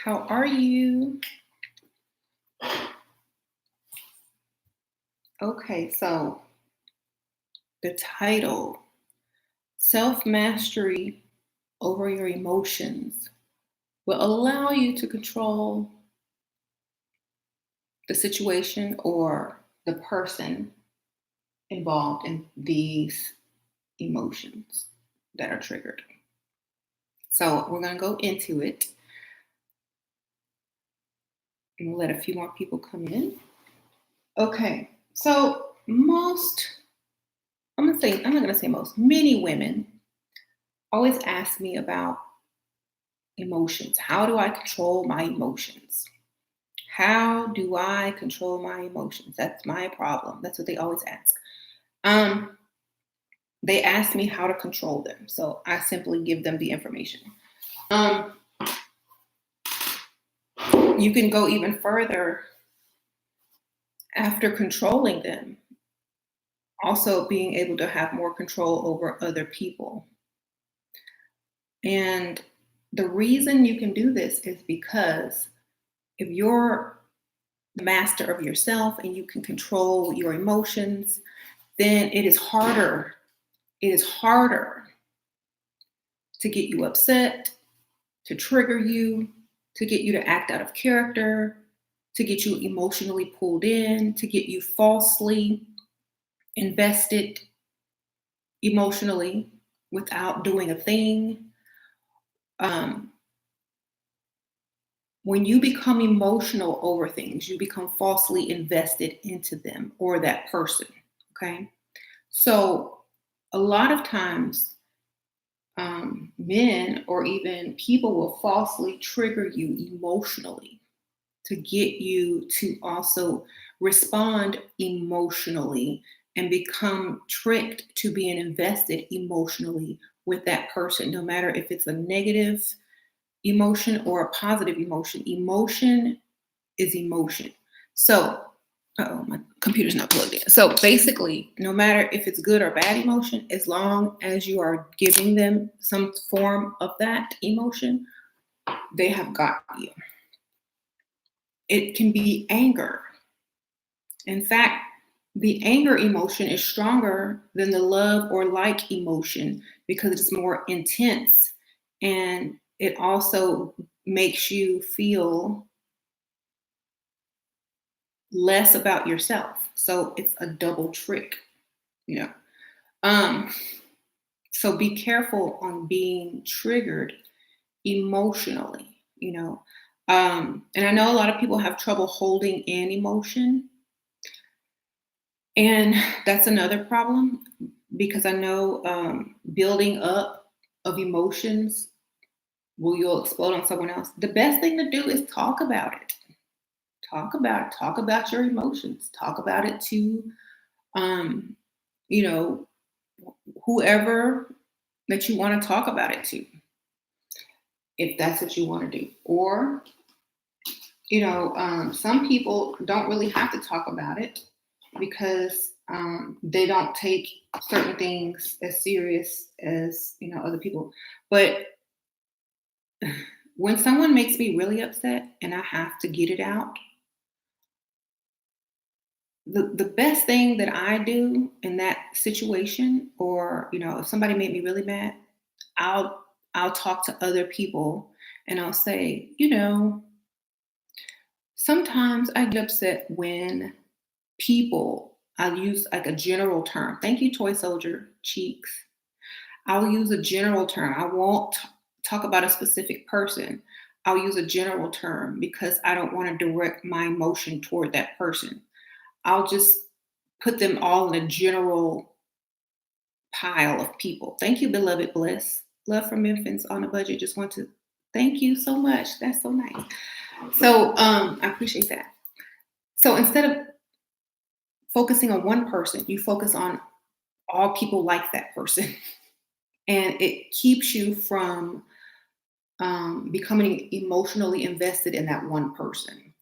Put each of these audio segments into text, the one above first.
How are you? Okay, so the title, Self-Mastery Over Your Emotions, will allow you to control the situation or the person involved in these emotions that are triggered. So we're going to go into it and let a few more people come in. Okay, so I'm not going to say most, many women always ask me about emotions. How do I control my emotions? How do I control my emotions? That's my problem. That's what they always ask. They ask me how to control them. So I simply give them the information. You can go even further after controlling them, also being able to have more control over other people. And the reason you can do this is because if you're the master of yourself and you can control your emotions, then it is harder. It is harder to get you upset, to trigger you, to get you to act out of character, to get you emotionally pulled in, to get you falsely invested emotionally without doing a thing. When you become emotional over things, you become falsely invested into them or that person. Okay. So a lot of times, men or even people will falsely trigger you emotionally to get you to also respond emotionally and become tricked to being invested emotionally with that person, no matter if it's a negative emotion or a positive emotion. Emotion is emotion. So, my computer's not plugged in. So basically, no matter if it's good or bad emotion, as long as you are giving them some form of that emotion, they have got you. It can be anger. In fact, the anger emotion is stronger than the love or like emotion because it's more intense, and it also makes you feel less about yourself. So it's a double trick, you know. So be careful on being triggered emotionally, you know. And I know a lot of people have trouble holding in emotion. And that's another problem because I know building up of emotions you'll explode on someone else. The best thing to do is talk about it. Talk about it. Talk about your emotions. Talk about it to, you know, whoever that you want to talk about it to, if that's what you want to do. Or, some people don't really have to talk about it because they don't take certain things as serious as, other people. But when someone makes me really upset and I have to get it out, the best thing that I do in that situation, or if somebody made me really mad, I'll talk to other people and I'll say, sometimes I get upset when people, I'll use like a general term. Thank you, Toy Soldier Cheeks. I'll use a general term. I won't talk about a specific person. I'll use a general term because I don't want to direct my emotion toward that person. I'll just put them all in a general pile of people. Thank you, beloved Bliss. Love from Memphis on a budget. Just want to thank you so much. That's so nice. So I appreciate that. So instead of focusing on one person, you focus on all people like that person. And it keeps you from becoming emotionally invested in that one person.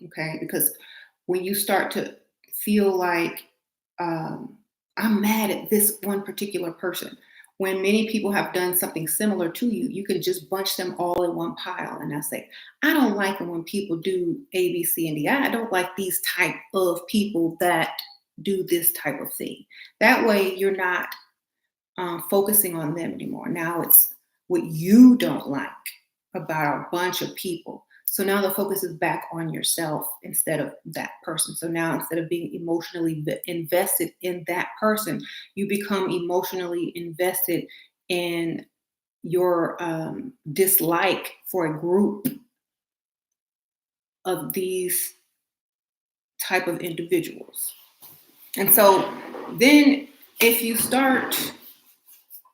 Okay. Because when you start to feel like I'm mad at this one particular person, when many people have done something similar to you, you can just bunch them all in one pile. And I say, I don't like it when people do A, B, C, and D. I don't like these type of people that do this type of thing. That way you're not focusing on them anymore. Now it's what you don't like about a bunch of people. So now the focus is back on yourself instead of that person. So now instead of being emotionally invested in that person, you become emotionally invested in your dislike for a group of these type of individuals. And so then if you start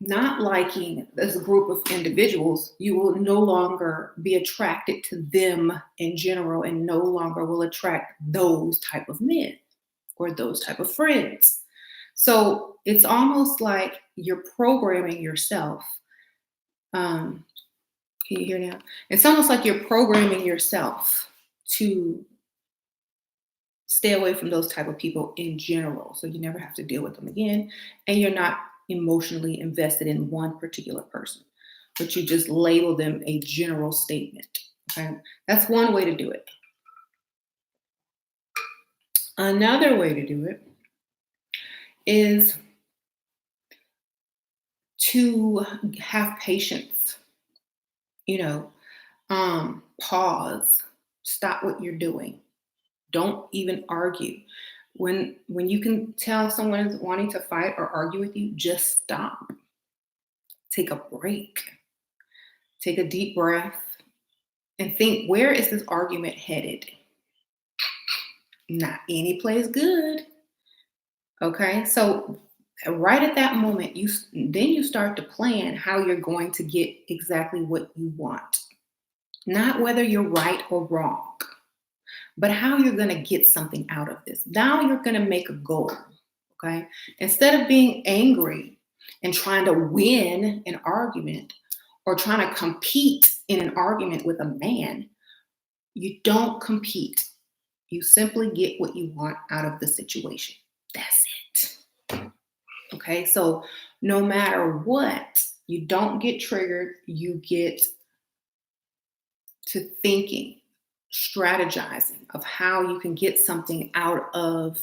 not liking this group of individuals, you will no longer be attracted to them in general and no longer will attract those type of men or those type of friends. So it's almost like you're programming yourself. Can you hear now? It's almost like you're programming yourself to stay away from those type of people in general. So you never have to deal with them again. And you're not emotionally invested in one particular person, but you just label them a general statement. Okay. That's one way to do it. Another way to do it is to have patience, pause, stop what you're doing. Don't even argue. When you can tell someone is wanting to fight or argue with you, just stop. Take a break. Take a deep breath and think, where is this argument headed? Not any place good. Okay, so right at that moment, you start to plan how you're going to get exactly what you want. Not whether you're right or wrong, but how you're going to get something out of this. Now you're going to make a goal, okay? Instead of being angry and trying to win an argument or trying to compete in an argument with a man, you don't compete. You simply get what you want out of the situation. That's it. Okay, so no matter what, you don't get triggered, you get to thinking, strategizing of how you can get something out of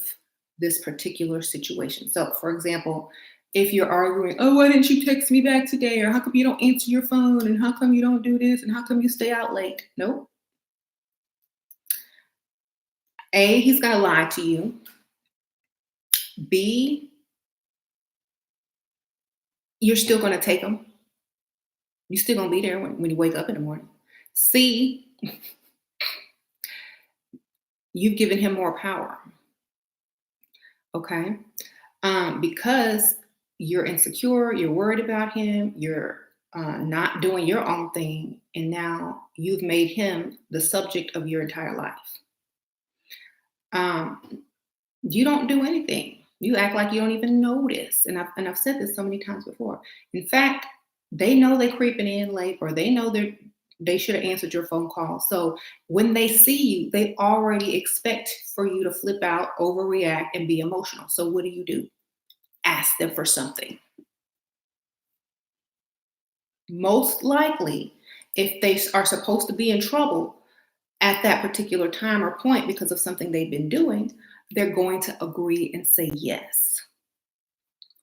this particular situation. So, for example, if you're arguing, oh, why didn't you text me back today? Or how come you don't answer your phone? And how come you don't do this? And how come you stay out late? Nope. A, he's going to lie to you. B, you're still going to take him. You're still going to be there when you wake up in the morning. C, you've given him more power. Okay? Because you're insecure, you're worried about him, you're not doing your own thing, and now you've made him the subject of your entire life. You don't do anything. You act like you don't even notice. And I've said this so many times before. In fact, they know they're creeping in late, or they know they should have answered your phone call. So when they see you, they already expect for you to flip out, overreact, and be emotional. So what do? Ask them for something. Most likely, if they are supposed to be in trouble at that particular time or point because of something they've been doing, they're going to agree and say yes.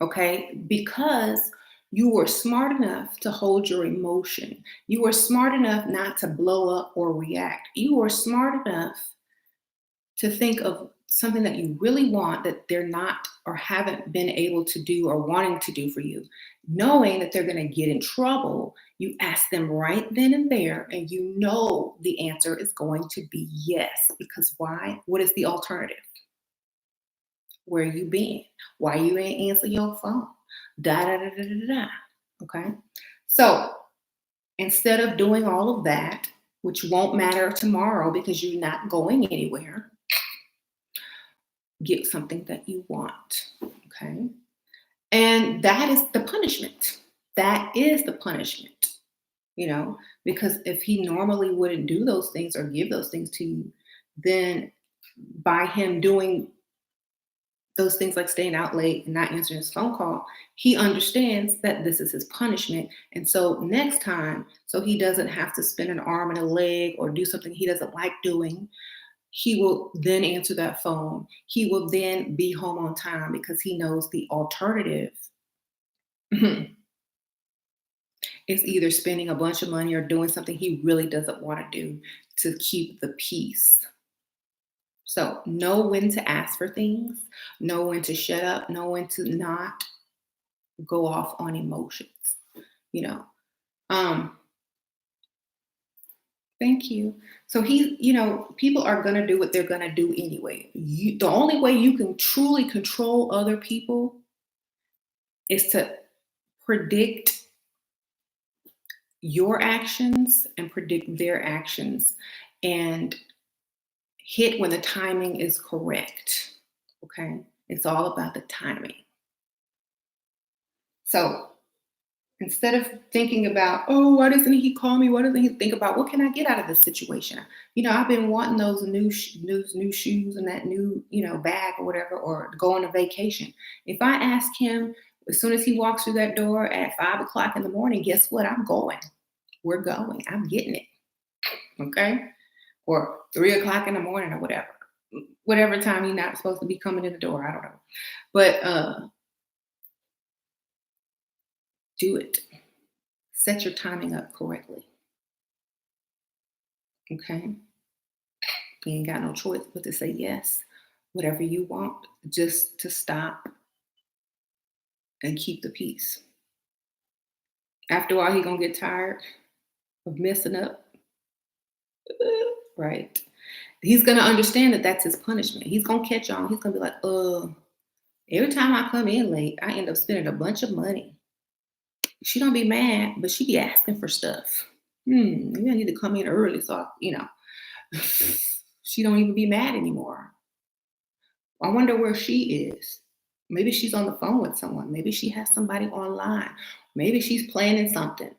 Okay? Because you were smart enough to hold your emotion. You were smart enough not to blow up or react. You were smart enough to think of something that you really want that they're not or haven't been able to do or wanting to do for you. Knowing that they're going to get in trouble, you ask them right then and there, and you know the answer is going to be yes. Because why? What is the alternative? Where you been? Why you ain't answer your phone? Da da da da da da. Okay. So instead of doing all of that, which won't matter tomorrow because you're not going anywhere, get something that you want. Okay. And that is the punishment. That is the punishment, because if he normally wouldn't do those things or give those things to you, then by him doing those things like staying out late and not answering his phone call, he understands that this is his punishment. And so next time, so he doesn't have to spend an arm and a leg or do something he doesn't like doing, he will then answer that phone. He will then be home on time because he knows the alternative is either spending a bunch of money or doing something he really doesn't want to do to keep the peace. So know when to ask for things, know when to shut up, know when to not go off on emotions, you know. Um, Thank you. So people are gonna do what they're gonna do anyway. The only way you can truly control other people is to predict your actions and predict their actions and hit when the timing is correct. Okay. It's all about the timing. So instead of thinking about, oh, why doesn't he call me? Why doesn't he think about what can I get out of this situation? I've been wanting those new shoes and that new, bag or whatever, or go on a vacation. If I ask him as soon as he walks through that door at 5 o'clock in the morning, guess what? I'm going. We're going. I'm getting it. Okay. Or 3 o'clock in the morning or whatever time he's not supposed to be coming in the door. I don't know. But do it. Set your timing up correctly. Okay. You ain't got no choice but to say yes, whatever you want, just to stop and keep the peace. After a while, he gonna get tired of messing up, right? He's gonna understand that that's his punishment. He's gonna catch on. He's gonna be like, every time I come in late, I end up spending a bunch of money. She don't be mad, but she be asking for stuff. Maybe I need to come in early so she don't even be mad anymore. I wonder where she is. Maybe she's on the phone with someone. Maybe she has somebody online. Maybe she's planning something.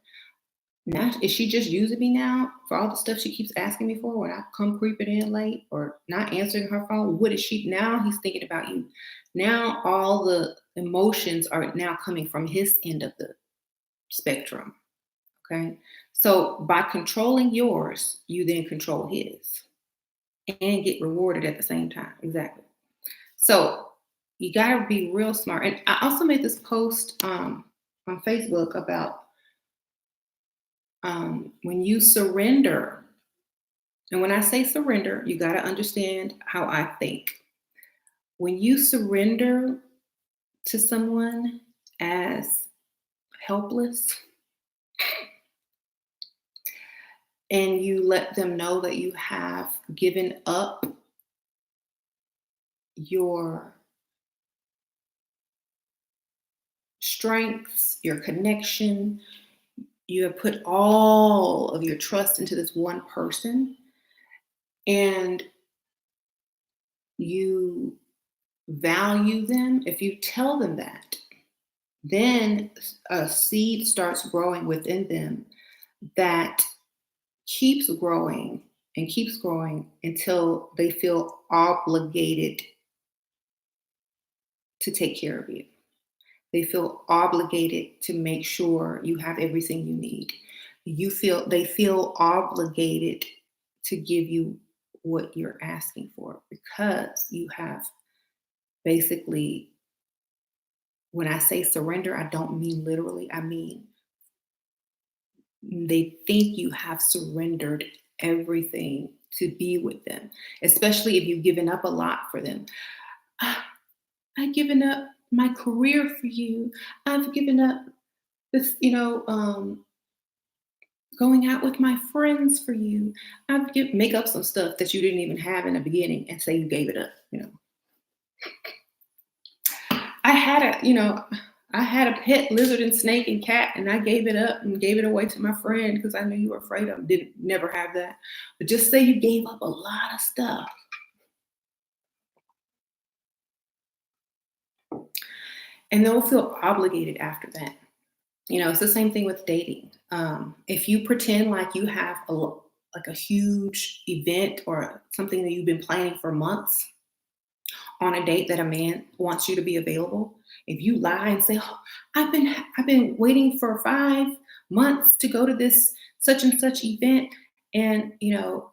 Now, is she just using me now for all the stuff she keeps asking me for when I come creeping in late or not answering her phone? What is she now? He's thinking about you. Now all the emotions are now coming from his end of the spectrum. Okay. So by controlling yours, you then control his and get rewarded at the same time. Exactly. So you got to be real smart. And I also made this post on Facebook about when you surrender. And when I say surrender, you got to understand how I think. When you surrender to someone as helpless and you let them know that you have given up your strengths, your connection, you have put all of your trust into this one person, and you value them. If you tell them that, then a seed starts growing within them that keeps growing and keeps growing until they feel obligated to take care of you. They feel obligated to make sure you have everything you need. They feel obligated to give you what you're asking for because you have basically, when I say surrender, I don't mean literally. I mean, they think you have surrendered everything to be with them, especially if you've given up a lot for them. I've given up my career for you. I've given up this, going out with my friends for you. Make up some stuff that you didn't even have in the beginning and say you gave it up. I had a pet lizard and snake and cat, and I gave it up and gave it away to my friend because I knew you were afraid of. Didn't never have that. But just say you gave up a lot of stuff. And they'll feel obligated after that. It's the same thing with dating. If you pretend like you have a huge event or something that you've been planning for months on a date that a man wants you to be available, if you lie and say, "Oh, I've been waiting for 5 months to go to this such and such event, and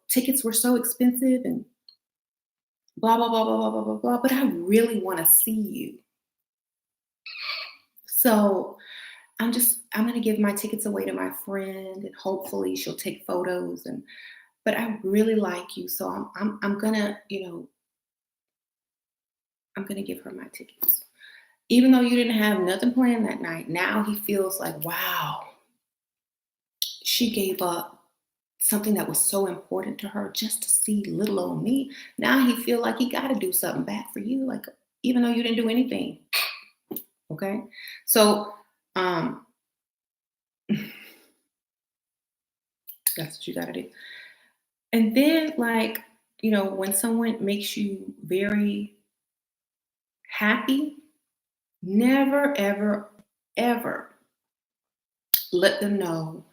tickets were so expensive and blah blah blah blah blah blah blah blah, but I really want to see you. So I'm gonna give my tickets away to my friend, and hopefully she'll take photos, and but I really like you, so I'm gonna, I'm gonna give her my tickets." Even though you didn't have nothing planned that night, now he feels like, wow, she gave up something that was so important to her just to see little old me. Now he feel like he got to do something back for you, like even though you didn't do anything. Okay, so um, that's what you got to do. And then, like, when someone makes you very happy, never, ever, ever let them know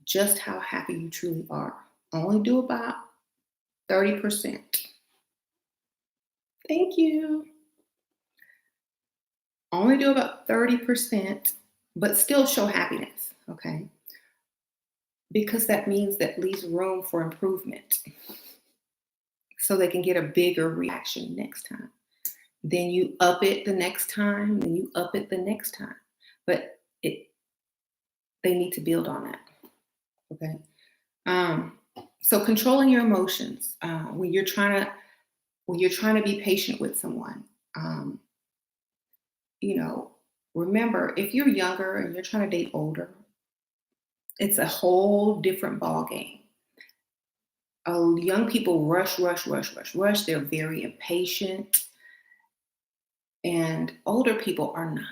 just how happy you truly are. Only do about 30%. Thank you. Only do about 30%, but still show happiness, okay? Because that means that leaves room for improvement so they can get a bigger reaction next time. Then you up it the next time, then you up it the next time. But they need to build on that, okay? Um, so controlling your emotions when you're trying to be patient with someone. Um, you know, Remember, if you're younger and you're trying to date older, it's a whole different ball game. Young people rush, rush, rush, rush, rush. They're very impatient, and older people are not.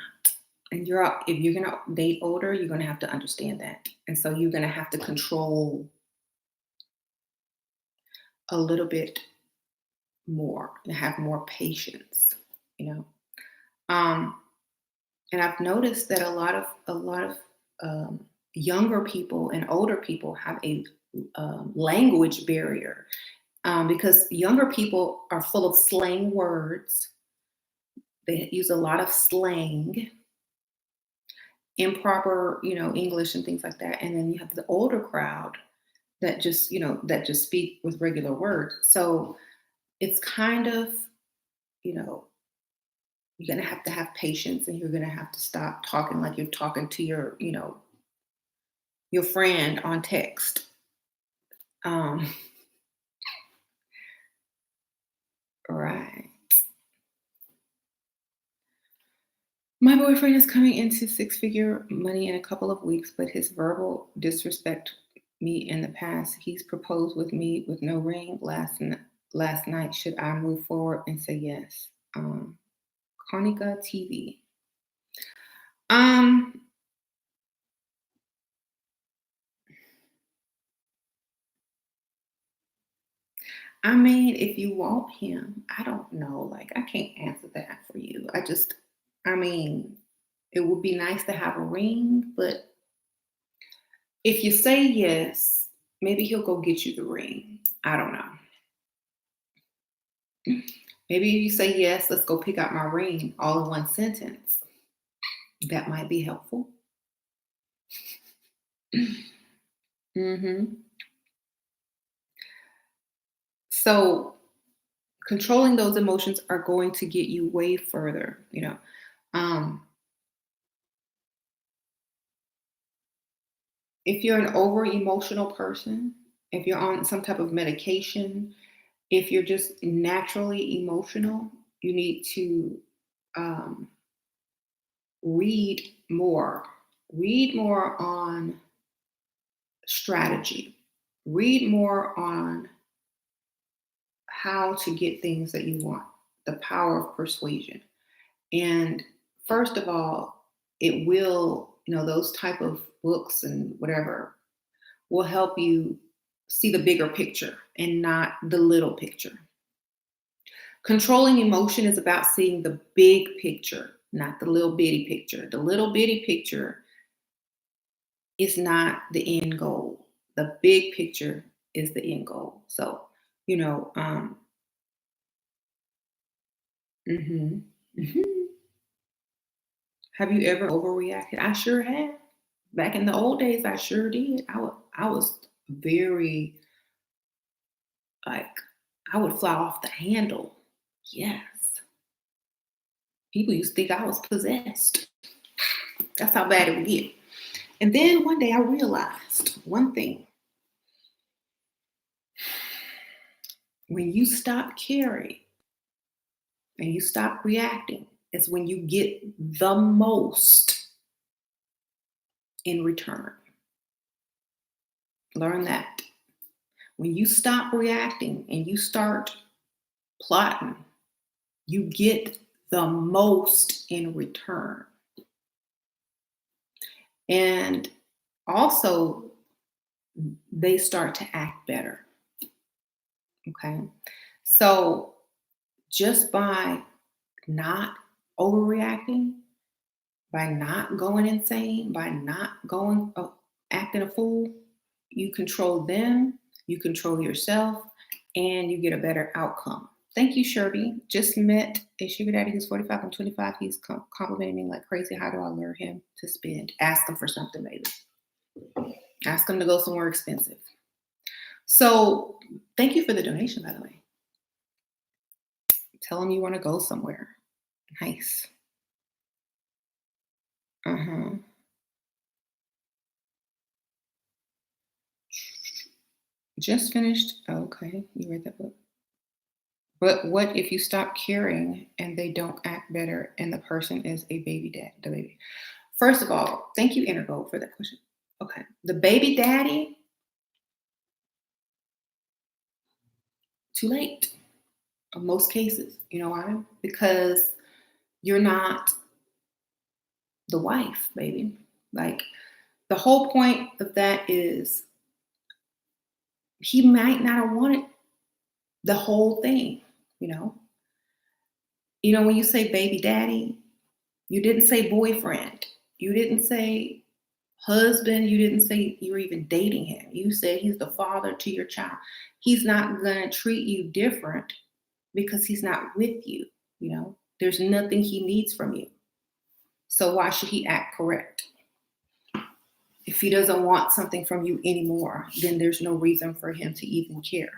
And if you're gonna date older, you're gonna have to understand that, and so you're gonna have to control a little bit more and have more patience. You know, um, and I've noticed that a lot of younger people and older people have a language barrier, because younger people are full of slang words. They use a lot of slang, improper, English and things like that. And then you have the older crowd that just speak with regular words. So it's kind of, you know, you're gonna have to have patience, and you're gonna have to stop talking like you're talking to your friend on text. Um, right. My boyfriend is coming into six-figure money in a couple of weeks, but his verbal disrespect me in the past. He's proposed with me with no ring last night. Should I move forward and say yes? Konica TV. Um, I mean, if you want him, I don't know. Like, I can't answer that for you. I mean, it would be nice to have a ring, but if you say yes, maybe he'll go get you the ring. I don't know. Maybe if you say yes, let's go pick out my ring all in one sentence. That might be helpful. hmm So controlling those emotions are going to get you way further. Um, if you're an over emotional person, if you're on some type of medication, if you're just naturally emotional, you need to um, read more. Read more on strategy. Read more on how to get things that you want, the power of persuasion. And first of all, it will, those type of books and whatever will help you see the bigger picture and not the little picture. Controlling emotion is about seeing the big picture, not the little bitty picture. The little bitty picture is not the end goal. The big picture is the end goal. So, you know, um, Mm-hmm. Mm-hmm. Have you ever overreacted? I sure have. Back in the old days, I sure did. I was very like I would fly off the handle. Yes. People used to think I was possessed. That's how bad it would get. And then one day I realized one thing. When you stop caring and you stop reacting, is when you get the most in return. Learn that. When you stop reacting and you start plotting, you get the most in return. And also, they start to act better. Okay. So just by not overreacting, by not going insane, by not going acting a fool, you control them, you control yourself, and you get a better outcome. Thank you, Shirley. Just met a sugar daddy who's 45 and 25. He's complimenting me like crazy. How do I lure him to spend? Ask him for something, maybe. Ask him to go somewhere expensive. So thank you for the donation, by the way. Tell him you want to go somewhere. Nice. Uh-huh. Just finished. Okay, you read that book. But what if you stop caring and they don't act better and the person is a baby dad, the baby? First of all, thank you, Intergo, for that question. Okay. The baby daddy, too late in most cases. You know why? Because you're not the wife, baby. Like the whole point of that is he might not have wanted the whole thing, you know. You know, when you say baby daddy, you didn't say boyfriend. You didn't say husband. You didn't say you were even dating him. You said he's the father to your child. He's not going to treat you different because he's not with you. You know, there's nothing he needs from you. So why should he act correct? If he doesn't want something from you anymore, then there's no reason for him to even care.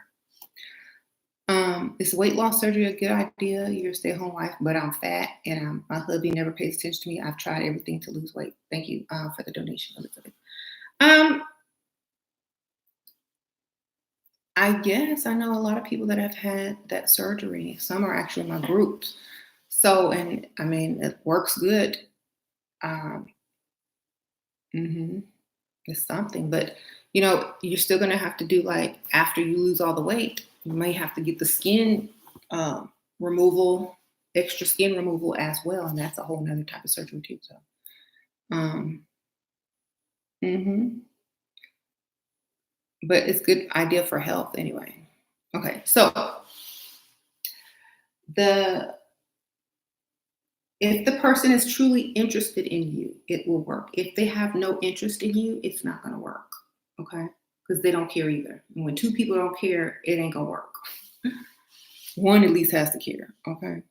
Is weight loss surgery a good idea? You're a stay-at-home wife, but I'm fat and my hubby never pays attention to me. I've tried everything to lose weight. Thank you for the donation, Elizabeth. I guess I know a lot of people that have had that surgery. Some are actually my groups. So, and I mean, it works good. It's something, but you know, you're still gonna have to do like after you lose all the weight, you may have to get the skin removal, extra skin removal as well, and that's a whole nother type of surgery too. So, um, hmm but it's a good idea for health anyway. Okay, so the if the person is truly interested in you, it will work. If they have no interest in you, it's not going to work. Okay, because they don't care either. And when two people don't care, it ain't gonna work. One at least has to care. Okay.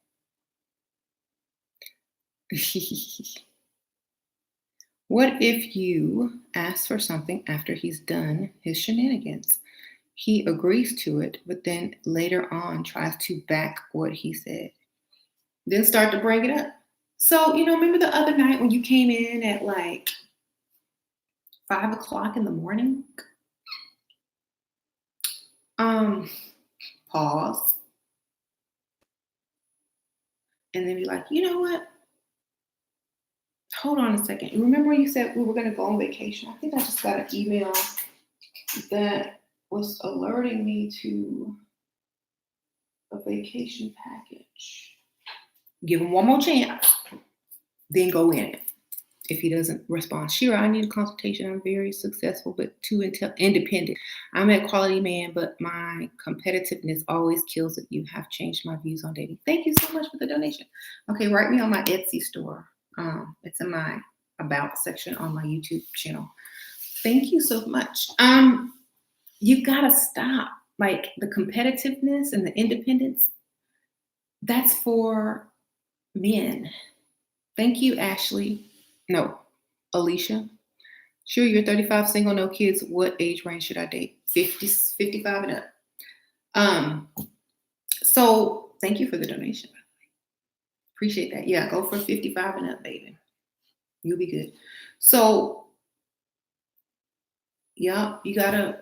What if you ask for something after he's done his shenanigans? He agrees to it, but then later on tries to back what he said. Then start to bring it up. So, you know, remember the other night when you came in at like 5 o'clock in the morning? Pause. And then be like, you know what? Hold on a second. Remember you said we were going to go on vacation? I think I just got an email that was alerting me to a vacation package. Give him one more chance, then go in it. If he doesn't respond, Shira, I need a consultation. I'm very successful, but too independent. I'm a quality man, but my competitiveness always kills it. You have changed my views on dating. Thank you so much for the donation. Okay, write me on my Etsy store. It's in my about section on my YouTube channel. Thank you so much. You gotta stop like the competitiveness and the independence. That's for Men. Thank you, Ashley. No, Alicia. Sure, you're 35, single, no kids. What age range should I date? 50, 55 and up. So thank you for the donation. Appreciate that. Yeah, go for 55 and up, baby. You'll be good. So, yeah, you gotta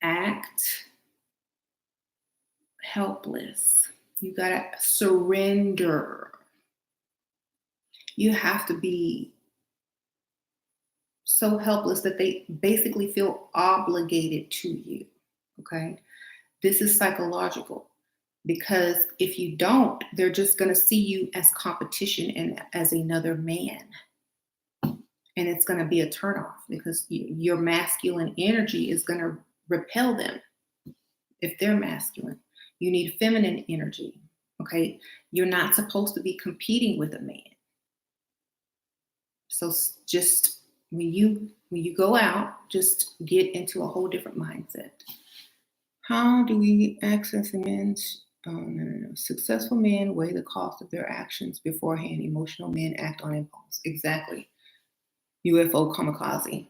act helpless. You gotta surrender. You have to be so helpless that they basically feel obligated to you. Okay. This is psychological because if you don't, they're just going to see you as competition and as another man. And it's going to be a turnoff because your masculine energy is going to repel them if they're masculine. You need feminine energy. Okay. You're not supposed to be competing with a man. So just when you go out, just get into a whole different mindset. How do we access men's no. Successful men weigh the cost of their actions beforehand. Emotional men act on impulse. Exactly. UFO kamikaze.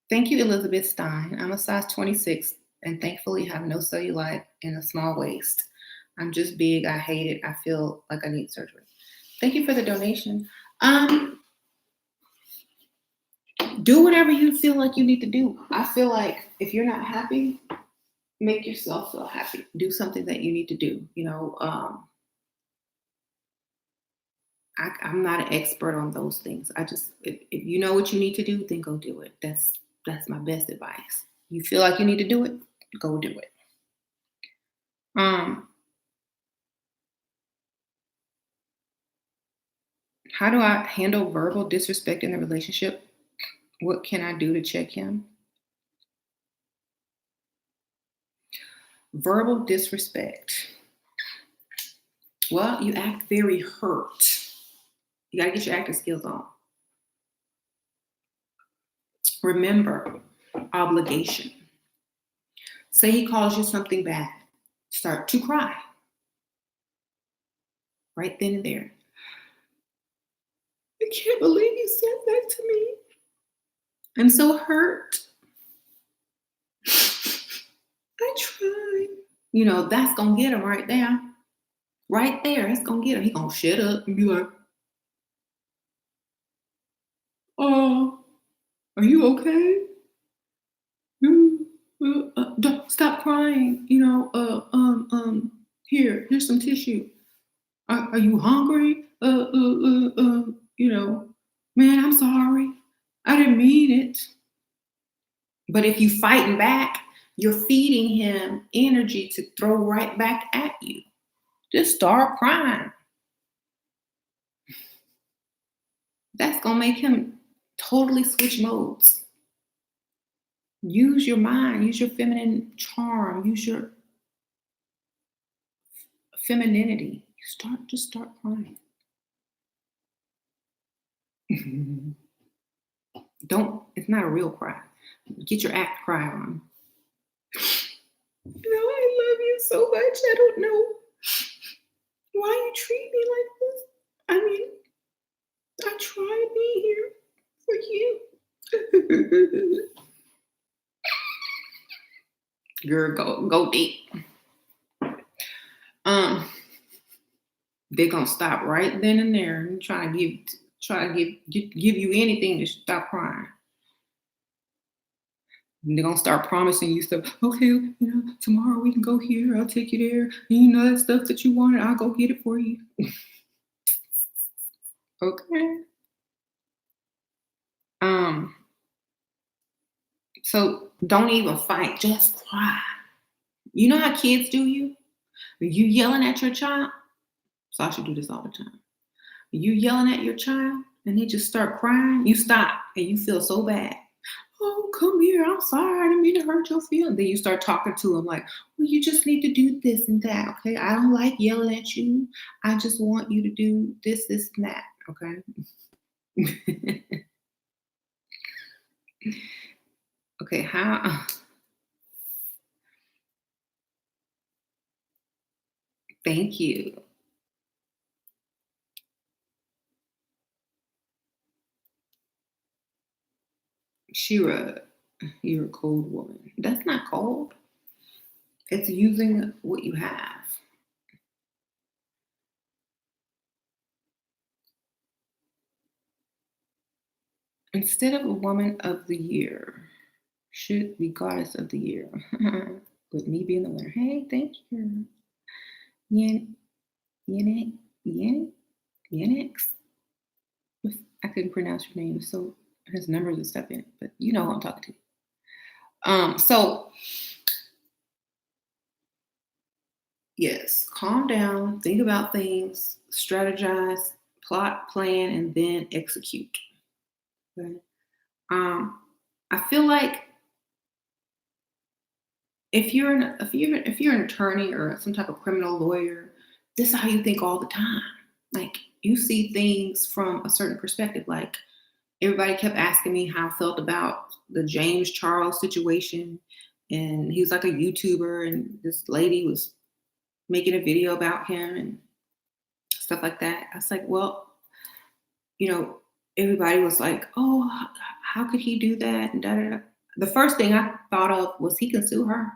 Thank you, Elizabeth Stein. I'm a size 26 and thankfully have no cellulite and a small waist. I'm just big. I hate it. I feel like I need surgery. Thank you for the donation. Do whatever you feel like you need to do. I feel like if you're not happy, make yourself feel happy. Do something that you need to do. I'm not an expert on those things. I just, if you know what you need to do, then go do it. That's my best advice. You feel like you need to do it, go do it. How do I handle verbal disrespect in the relationship? What can I do to check him? Verbal disrespect. Well, you act very hurt. You got to get your acting skills on. Remember, obligation. Say he calls you something bad. Start to cry. Right then and there. I can't believe you said that to me. I'm so hurt. I tried. That's going to get him right there. Right there. It's going to get him. He's going to shut up and be like, oh, are you okay? Don't stop crying. Here's some tissue. Are you hungry? Man, I'm sorry. I didn't mean it. But if you fighting back, you're feeding him energy to throw right back at you. Just start crying. That's going to make him totally switch modes. Use your mind, use your feminine charm, use your femininity. Just start crying. It's not a real cry. Get your act cry on. I love you so much. I don't know why you treat me like this. I mean, I try to be here for you. Girl, go deep. They're gonna stop right then and there and try to give you anything to stop crying. And they're gonna start promising you stuff. Okay, tomorrow we can go here. I'll take you there. And that stuff that you wanted, I'll go get it for you. Okay. So don't even fight. Just cry. You know how kids do you? You yelling at your child. So I should do this all the time. You yelling at your child and they just start crying. You stop and you feel so bad. Oh, come here. I'm sorry. I didn't mean to hurt your feelings. Then you start talking to them like, well, you just need to do this and that. Okay. I don't like yelling at you. I just want you to do this, this, and that. Okay. Okay. How? Thank you. Shira, you're a cold woman. That's not cold. It's using what you have. Instead of a woman of the year, should be goddess of the year. With me being the winner. Hey, thank you. Yen, Yen, Yen, Yenix. I couldn't pronounce your name, so it has numbers and stuff in it, but you know who I'm talking to. So yes, calm down, think about things, strategize, plot, plan, and then execute. Okay. I feel like if you're an attorney or some type of criminal lawyer, this is how you think all the time. Like you see things from a certain perspective. Like everybody kept asking me how I felt about the James Charles situation, and he was like a YouTuber, and this lady was making a video about him and stuff like that. I was like, well, everybody was like, oh, how could he do that? And da da da. The first thing I thought of was he can sue her.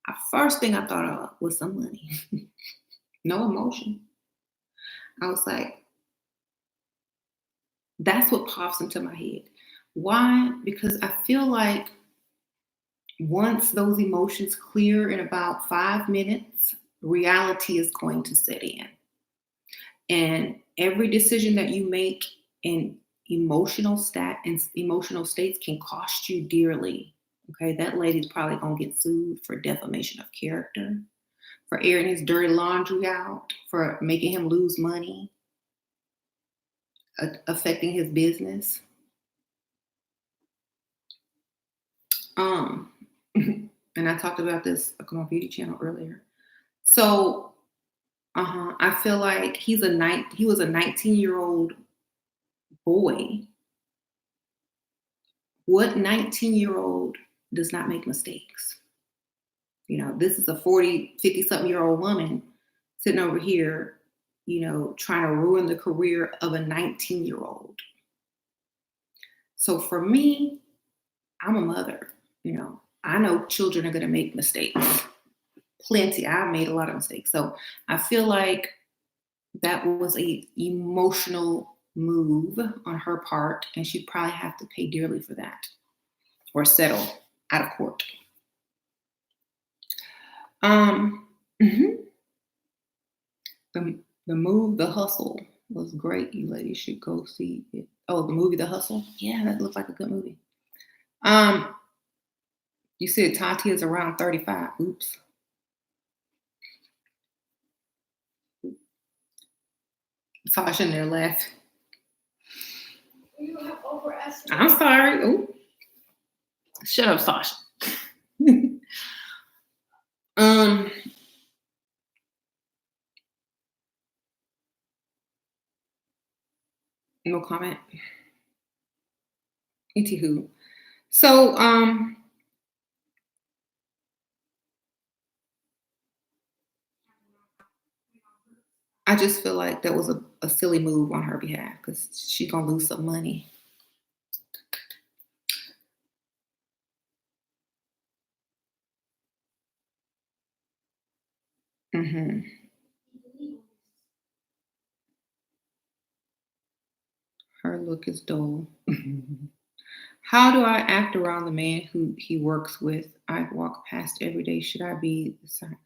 The first thing I thought of was some money, no emotion. I was like, that's what pops into my head. Why? Because I feel like once those emotions clear in about 5 minutes, reality is going to set in. And every decision that you make in emotional states can cost you dearly. Okay, that lady's probably gonna get sued for defamation of character, for airing his dirty laundry out, for making him lose money, affecting his business. Um, and I talked about this on my beauty channel earlier. So, I feel like he was a 19-year-old boy. What 19-year-old does not make mistakes? This is a 40, 50 something year old woman sitting over here, trying to ruin the career of a 19-year-old. So for me, I'm a mother, I know children are going to make mistakes. Plenty. I made a lot of mistakes. So I feel like that was a emotional move on her part, and she'd probably have to pay dearly for that or settle out of court. Mhm. The move, The Hustle was great. You ladies should go see it. Oh, the movie The Hustle? Yeah, that looks like a good movie. You said Tati is around 35. Oops. Sasha in there left. I'm sorry. Ooh. Shut up, Sasha. No comment. Anywho. So I just feel like that was a silly move on her behalf because she's gonna lose some money. Hmm. Her look is dull. How do I act around the man who he works with? I walk past every day. Should I be the siren?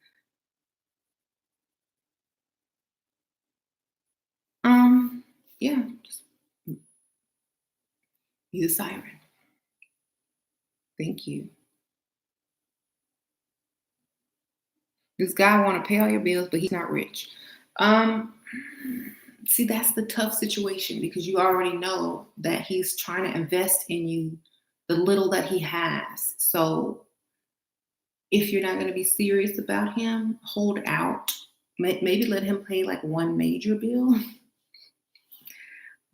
Yeah, just be the siren. Thank you. This guy want to pay all your bills, but he's not rich. Um, See, that's the tough situation because you already know that he's trying to invest in you the little that he has. So if you're not going to be serious about him, hold out. Maybe let him pay like one major bill,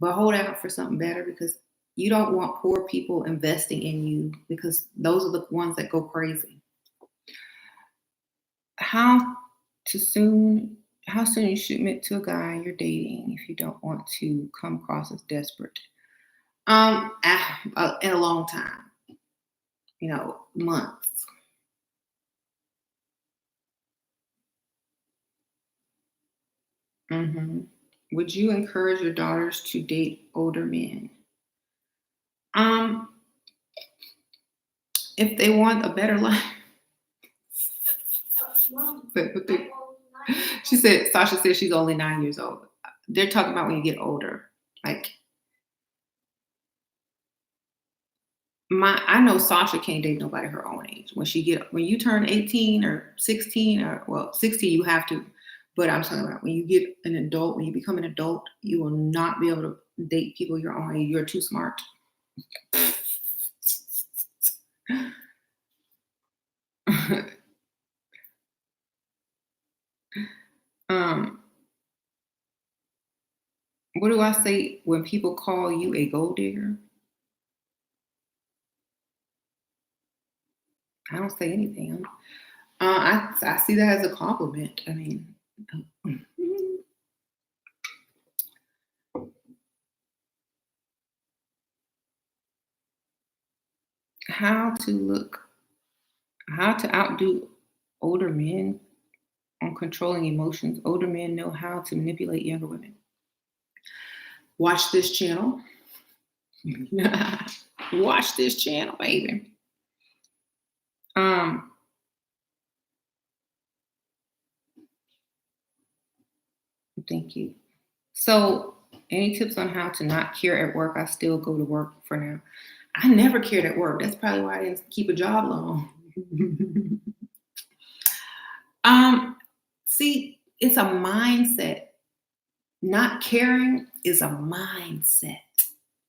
but hold out for something better because you don't want poor people investing in you because those are the ones that go crazy. How too soon? How soon you should admit to a guy you're dating if you don't want to come across as desperate? In a long time, months. hmm Would you encourage your daughters to date older men? Um, if they want a better life. But she said, Sasha said she's only 9 years old. They're talking about when you get older. Like I know Sasha can't date nobody her own age. When you turn 18 or 16 or 16 you have to. But I'm talking about when you get an adult, when you become an adult, you will not be able to date people your own age. You're too smart. um, what do I say when people call you a gold digger? I don't say anything. I see that as a compliment. I mean, how to outdo older men on controlling emotions. Older men know how to manipulate younger women. Watch this channel. Watch this channel, baby. Thank you. So, any tips on how to not care at work? I still go to work for now. I never cared at work. That's probably why I didn't keep a job long. See, it's a mindset. Not caring is a mindset.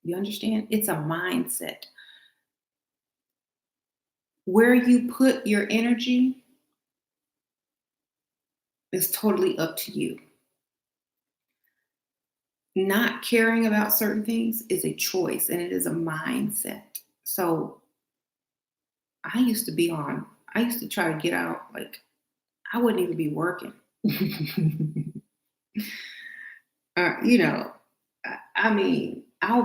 You understand? It's a mindset. Where you put your energy is totally up to you. Not caring about certain things is a choice and it is a mindset. So I used to try to get out, like, I wouldn't even be working. You know, I mean, I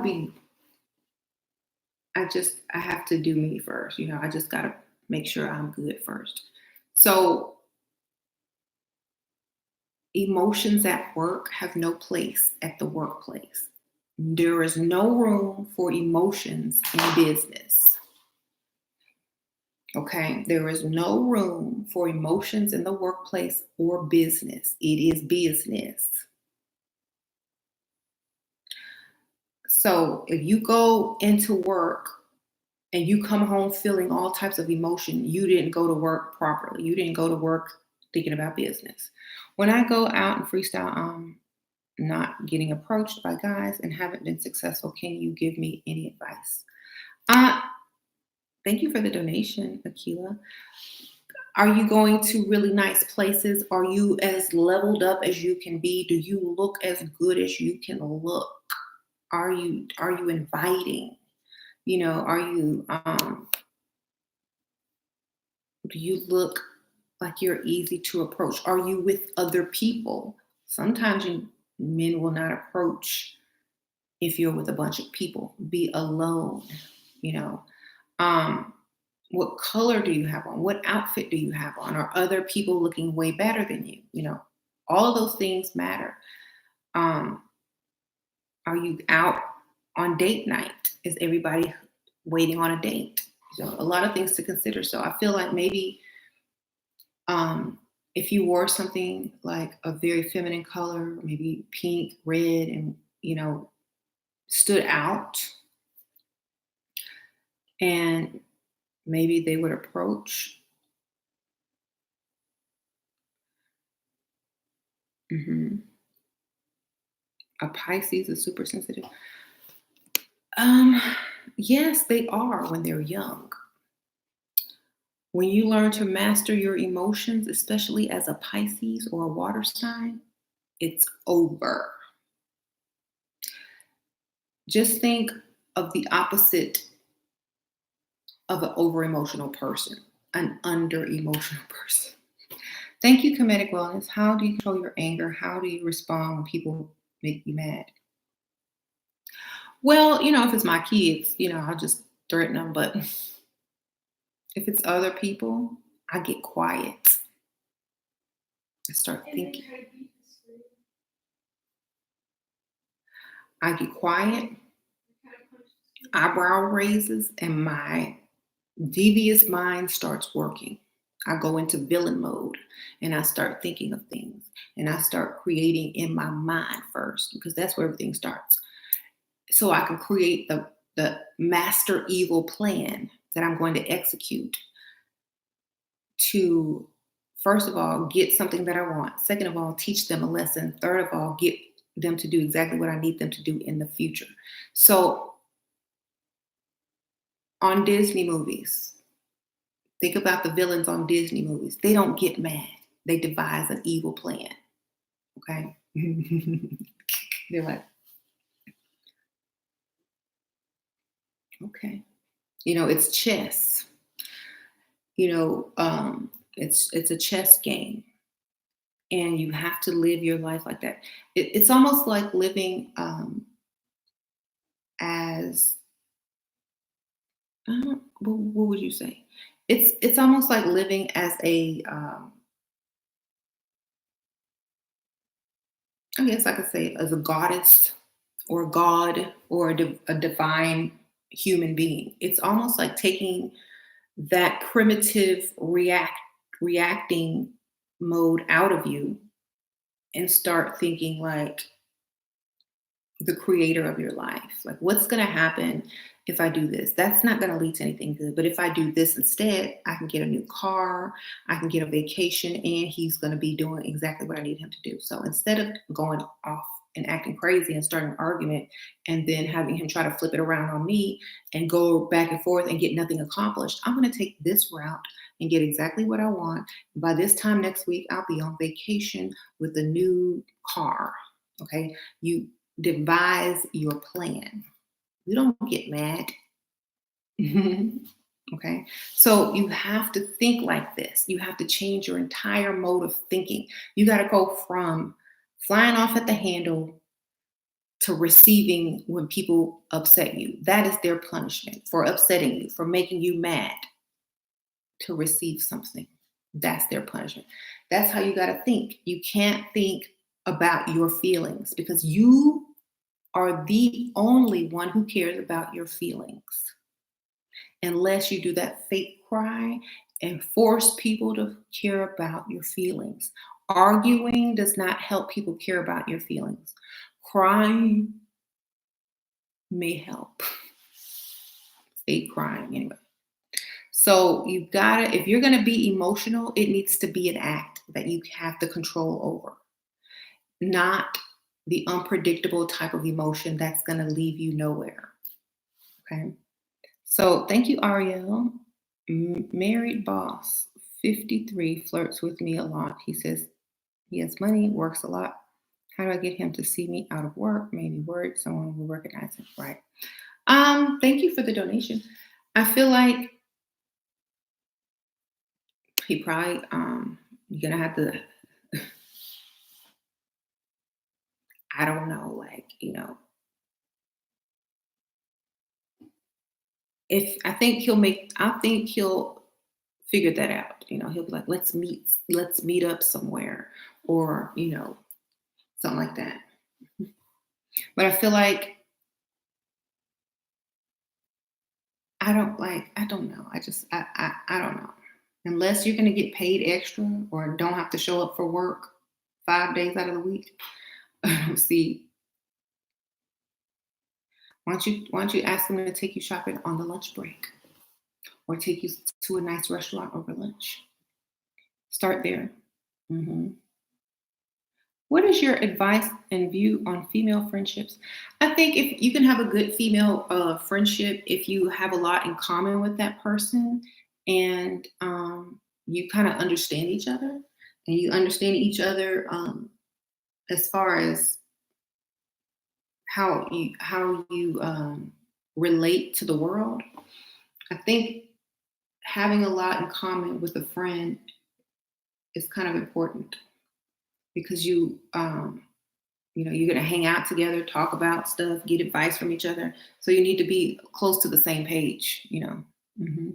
have to do me first. I just got to make sure I'm good first. So emotions at work have no place at the workplace. There is no room for emotions in business. Okay, there is no room for emotions in the workplace or business. It is business. So if you go into work and you come home feeling all types of emotion, you didn't go to work properly. You didn't go to work thinking about business. When I go out and freestyle, I'm not getting approached by guys and haven't been successful. Can you give me any advice? Thank you for the donation, Akila. Are you going to really nice places? Are you as leveled up as you can be? Do you look as good as you can look? Are you inviting? Are you do you look like you're easy to approach? Are you with other people? Sometimes men will not approach if you're with a bunch of people. Be alone. What color do you have on? What outfit do you have on? Are other people looking way better than you? All of those things matter. Are you out on date night? Is everybody waiting on a date? A lot of things to consider. So I feel like maybe if you wore something like a very feminine color, maybe pink, red, and stood out, and maybe they would approach. A Pisces is super sensitive. Yes, they are when they're young. When you learn to master your emotions, especially as a Pisces or a water sign, it's over. Just think of the opposite of an over-emotional person, an under-emotional person. Thank you, Comedic Wellness. How do you control your anger? How do you respond when people make you mad? Well, if it's my kids, I'll just threaten them. But if it's other people, I get quiet. I start thinking. I get quiet, eyebrow raises, and my devious mind starts working. I go into villain mode and I start thinking of things and I start creating in my mind first because that's where everything starts. So I can create the master evil plan that I'm going to execute to, first of all, get something that I want. Second of all, teach them a lesson. Third of all, get them to do exactly what I need them to do in the future. So on Disney movies, think about the villains on Disney movies. They don't get mad. They devise an evil plan. Okay. They're like, okay. It's chess. It's a chess game. And you have to live your life like that. It's almost like living as what would you say? It's almost like living as a I guess I could say as a goddess or god or a divine human being. It's almost like taking that primitive reacting mode out of you and start thinking like the creator of your life. Like, what's going to happen if I do this? That's not going to lead to anything good. But if I do this instead, I can get a new car, I can get a vacation, and he's going to be doing exactly what I need him to do. So instead of going off and acting crazy and starting an argument and then having him try to flip it around on me and go back and forth and get nothing accomplished, I'm going to take this route and get exactly what I want. By this time next week, I'll be on vacation with a new car. Okay. You devise your plan. You don't get mad. Okay. So you have to think like this. You have to change your entire mode of thinking. You got to go from flying off at the handle to receiving when people upset you. That is their punishment for upsetting you, for making you mad, to receive something. That's their punishment. That's how you got to think. You can't think about your feelings because you are the only one who cares about your feelings. Unless you do that fake cry and force people to care about your feelings. Arguing does not help people care about your feelings. Crying may help. Fake crying, anyway. So if you're gonna be emotional, it needs to be an act that you have the control over, not the unpredictable type of emotion that's gonna leave you nowhere. Okay. So thank you, Ariel. Married boss, 53, flirts with me a lot. He says he has money, works a lot. How do I get him to see me out of work? Maybe word someone will recognize him. Right. Thank you for the donation. I feel like he probably you're gonna have to I don't know, like, if I think he'll figure that out. He'll be like, let's meet up somewhere, or something like that. But I feel like I don't know. I don't know. Unless you're gonna get paid extra or don't have to show up for work 5 days out of the week. I don't see. Why don't you ask him to take you shopping on the lunch break or take you to a nice restaurant over lunch? Start there. hmm What is your advice and view on female friendships? I think if you can have a good female friendship, if you have a lot in common with that person and you kind of understand each other and you understand each other as far as how you relate to the world. I think having a lot in common with a friend is kind of important because You're going to hang out together, talk about stuff, get advice from each other. So you need to be close to the same page. Hmm.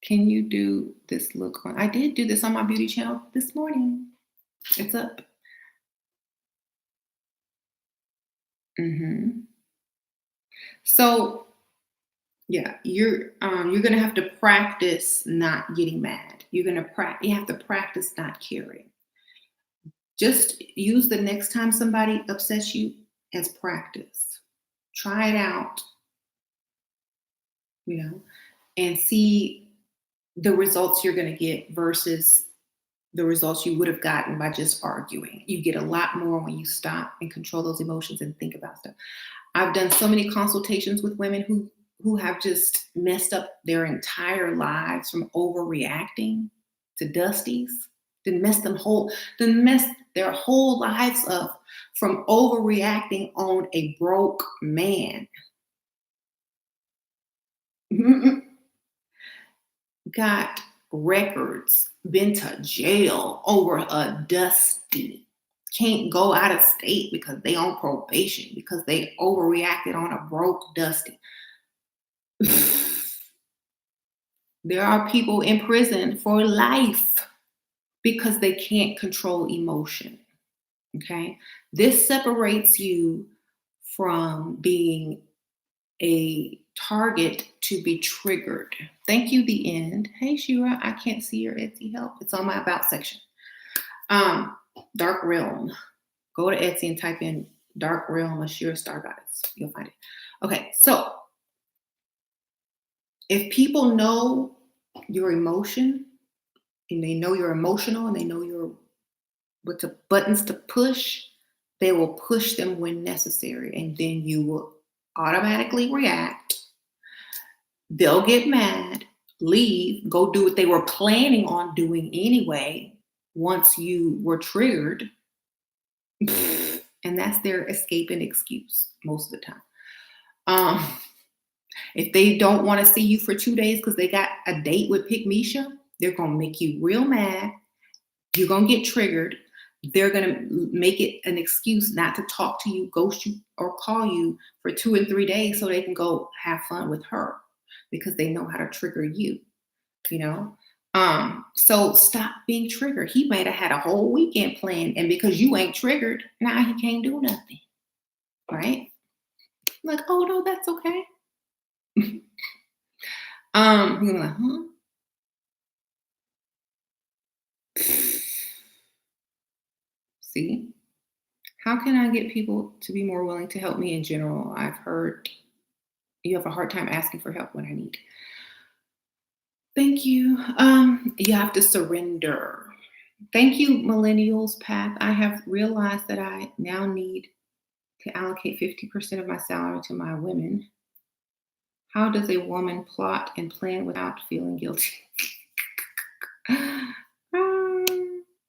Can you do this look on? I did do this on my beauty channel this morning. It's up. Hmm. So yeah, you're gonna have to practice not getting mad. You have to practice not caring. Just use the next time somebody upsets you as practice. Try it out, you know, and see the results you're gonna get versus the results you would have gotten by just arguing. You get a lot more when you stop and control those emotions and think about stuff. I've done so many consultations with women who have just messed up their entire lives from overreacting to dusties. Then mess their whole lives up from overreacting on a broke man. Got records, been to jail over a dusty. Can't go out of state because they on probation because they overreacted on a broke dusty. There are people in prison for life because they can't control emotion. Okay. This separates you from being a target to be triggered. Thank you, the end. Hey, Shira, I can't see your Etsy help. It's on my about section. Um, Dark Realm. Go to Etsy and type in Dark Realm of Shira Star Goddess. You'll find it. Okay, so if people know your emotion and they know you're emotional and they know what the buttons to push, they will push them when necessary, and then you will automatically react. They'll get mad, leave, go do what they were planning on doing anyway once you were triggered. And that's their escape and excuse most of the time. Um, if they don't want to see you for 2 days because they got a date with Pick Misha, they're going to make you real mad. You're going to get triggered. They're going to make it an excuse not to talk to you, ghost you, or call you for 2 and 3 days so they can go have fun with her because they know how to trigger you, you know? So stop being triggered. He might have had a whole weekend planned, and because you ain't triggered, now he can't do nothing, right? Like, oh no, that's okay. You're like, huh? See? How can I get people to be more willing to help me in general? I've heard you have a hard time asking for help when I need. Thank you. You have to surrender. Thank you, Millennials Path. I have realized that I now need to allocate 50% of my salary to my women. How does a woman plot and plan without feeling guilty?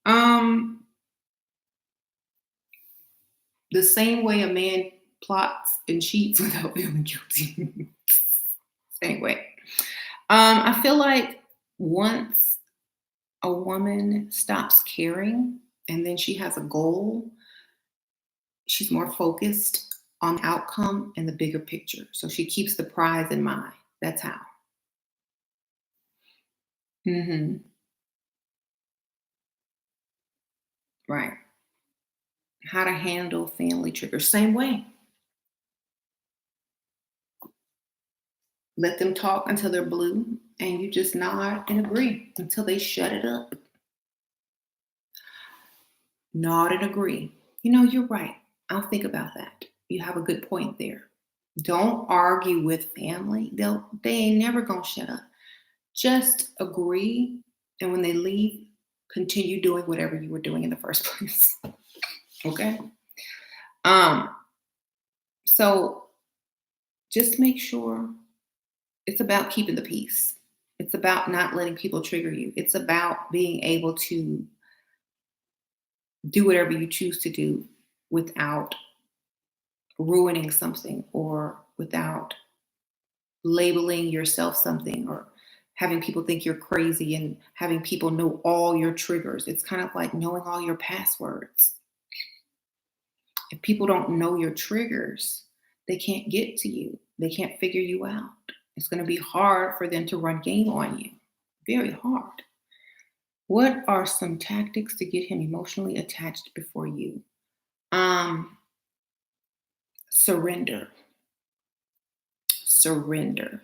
um, the same way a man plots and cheats without feeling guilty. Same way. I feel like once a woman stops caring and then she has a goal, she's more focused on the outcome and the bigger picture. So she keeps the prize in mind. That's how. Hmm. Right. How to handle family triggers. Same way. Let them talk until they're blue, and you just nod and agree until they shut it up. Nod and agree. You're right. I'll think about that. You have a good point there. Don't argue with family. They ain't never gonna shut up. Just agree, and when they leave, continue doing whatever you were doing in the first place. Okay? Um, so just make sure it's about keeping the peace. It's about not letting people trigger you. It's about being able to do whatever you choose to do without ruining something or without labeling yourself something or having people think you're crazy and having people know all your triggers. It's kind of like knowing all your passwords. If people don't know your triggers, they can't get to you. They can't figure you out. It's going to be hard for them to run game on you. Very hard. What are some tactics to get him emotionally attached before you? Surrender. Surrender.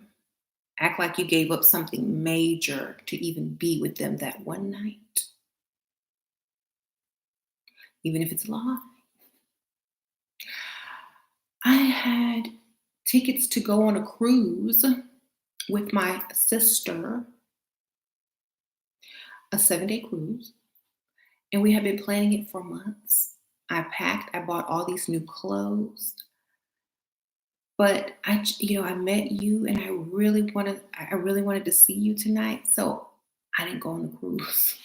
Act like you gave up something major to even be with them that one night. Even if it's a lie. I had tickets to go on a cruise with my sister, a 7-day cruise, and we had been planning it for months. I packed, I bought all these new clothes, but I met you, and I really wanted to see you tonight, so I didn't go on the cruise.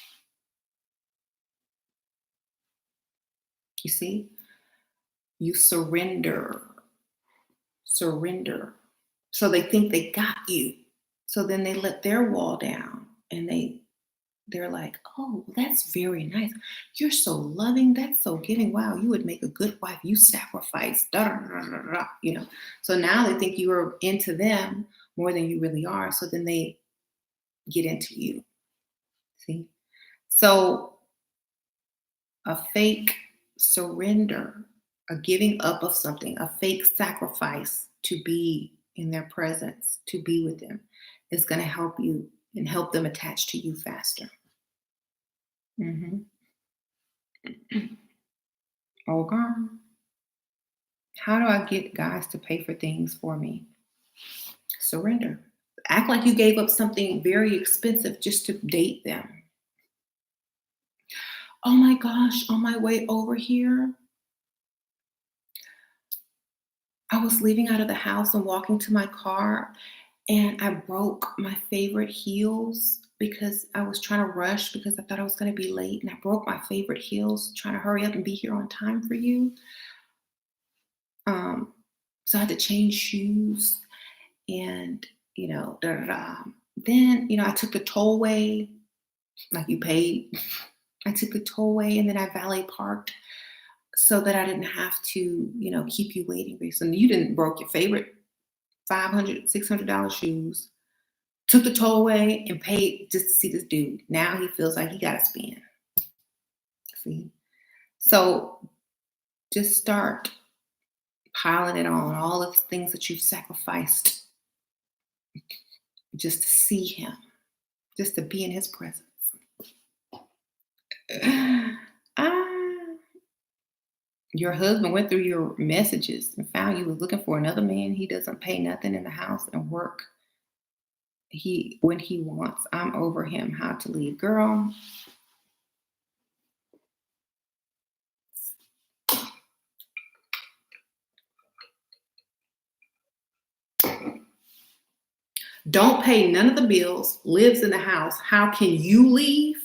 You see, you surrender. So they think they got you. So then they let their wall down, and they're like, oh, that's very nice. You're so loving. That's so giving. Wow, you would make a good wife. You sacrifice. Da, da, da, da, da, So now they think you are into them more than you really are. So then they get into you. See? So a fake surrender, a giving up of something, a fake sacrifice to be in their presence, to be with them, is going to help you and help them attach to you faster. Mm-hmm. Okay. How do I get guys to pay for things for me? Surrender. Act like you gave up something very expensive just to date them. Oh my gosh, on my way over here, I was leaving out of the house and walking to my car, and I broke my favorite heels because I was trying to rush because I thought I was going to be late, and I broke my favorite heels trying to hurry up and be here on time for you. So I had to change shoes, and da, da, da. Then I took the tollway, like you paid. I took the tollway, and then I valet parked so that I didn't have to keep you waiting. So you didn't broke your favorite $500, $600 shoes, took the tollway and paid just to see this dude. Now he feels like he got to spend. See? So just start piling it on, all of the things that you've sacrificed just to see him, just to be in his presence. Your husband went through your messages and found you was looking for another man. He doesn't pay nothing in the house and work when he wants. I'm over him. How to leave. Girl, don't pay none of the bills, lives in the house. How can you leave?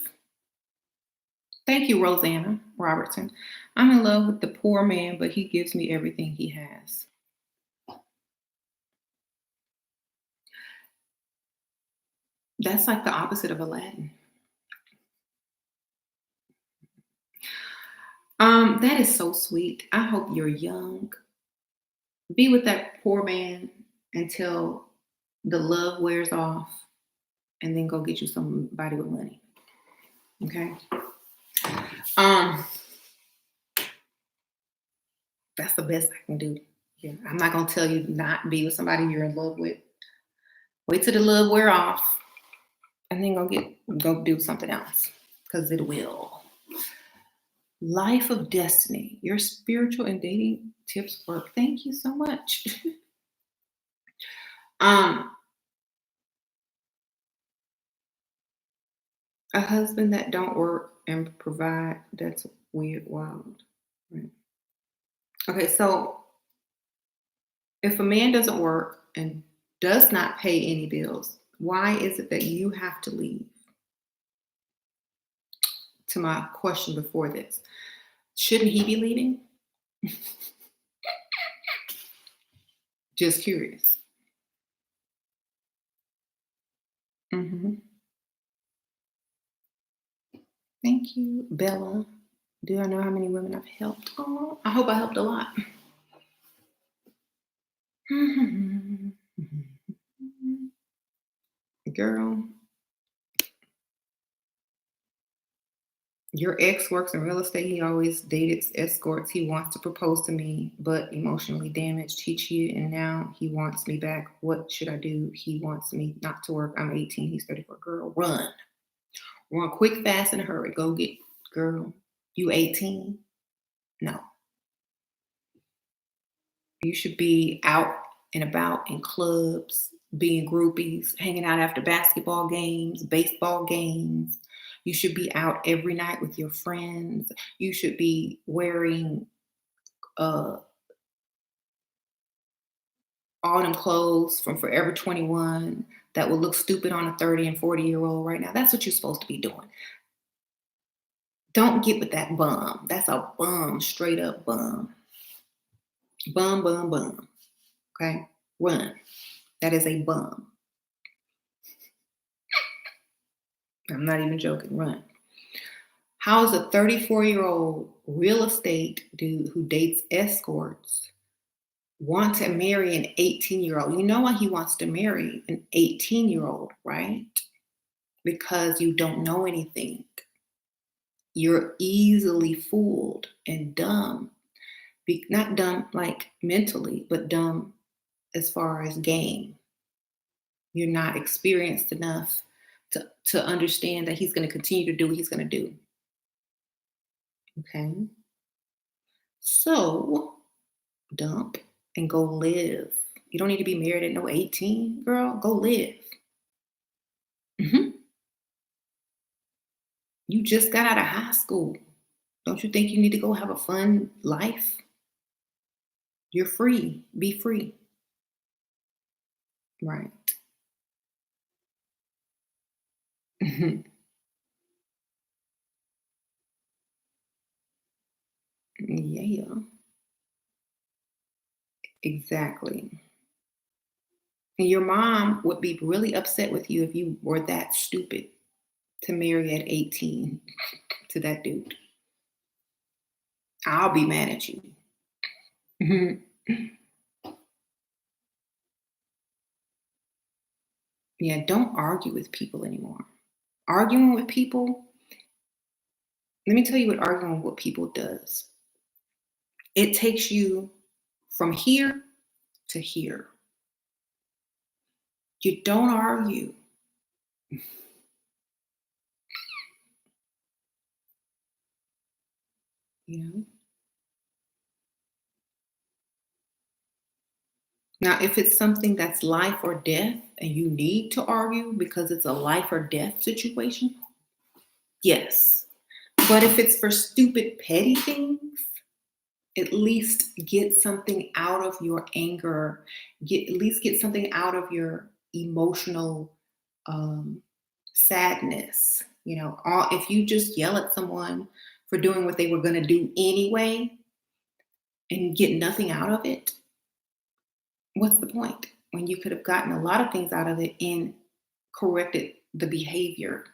Thank you, Rosanna Robertson. I'm in love with the poor man, but he gives me everything he has. That's like the opposite of Aladdin. That is so sweet. I hope you're young. Be with that poor man until the love wears off, and then go get you somebody with money. Okay. That's the best I can do. Yeah. I'm not gonna tell you not be with somebody you're in love with. Wait till the love wear off, and then go do something else, because it will. Life of Destiny. Your spiritual and dating tips work. Thank you so much. A husband that don't work and provide, that's weird, wild. Right. Okay, so if a man doesn't work and does not pay any bills, why is it that you have to leave? To my question before this, shouldn't he be leaving? Just curious. Mhm. Thank you, Bella. Do I know how many women I've helped? Oh, I hope I helped a lot. Girl, your ex works in real estate. He always dated escorts. He wants to propose to me, but emotionally damaged. He cheated and now he wants me back. What should I do? He wants me not to work. I'm 18. He's 34. Girl, run. Run quick, fast, in a hurry. Go get, girl. You 18? No. You should be out and about in clubs, being groupies, hanging out after basketball games, baseball games. You should be out every night with your friends. You should be wearing uh, all them clothes from Forever 21 that would look stupid on a 30 and 40-year-old right now. That's what you're supposed to be doing. Don't get with that bum. That's a bum, straight up bum. Bum, bum, bum. Okay? Run. That is a bum. I'm not even joking. Run. How is a 34-year-old real estate dude who dates escorts want to marry an 18-year-old? You know why he wants to marry an 18-year-old, right? Because you don't know anything. You're easily fooled and dumb. Not dumb like mentally, but dumb as far as game. You're not experienced enough to understand that he's going to continue to do what he's going to do. Okay? So dump and go live. You don't need to be married at no 18, girl. Go live. Mhm. You just got out of high school. Don't you think you need to go have a fun life? You're free. Be free. Right. Mhm. Yeah, exactly. And your mom would be really upset with you if you were that stupid to marry at 18 to that dude. I'll be mad at you. Mhm. Yeah, don't argue with people anymore. Arguing with people, let me tell you what arguing with people does. It takes you from here to here. You don't argue. You know. Now, if it's something that's life or death and you need to argue because it's a life or death situation, yes. But if it's for stupid, petty things, at least get something out of your anger. Get something out of your emotional um, sadness. If you just yell at someone for doing what they were going to do anyway and get nothing out of it, what's the point? When you could have gotten a lot of things out of it and corrected the behavior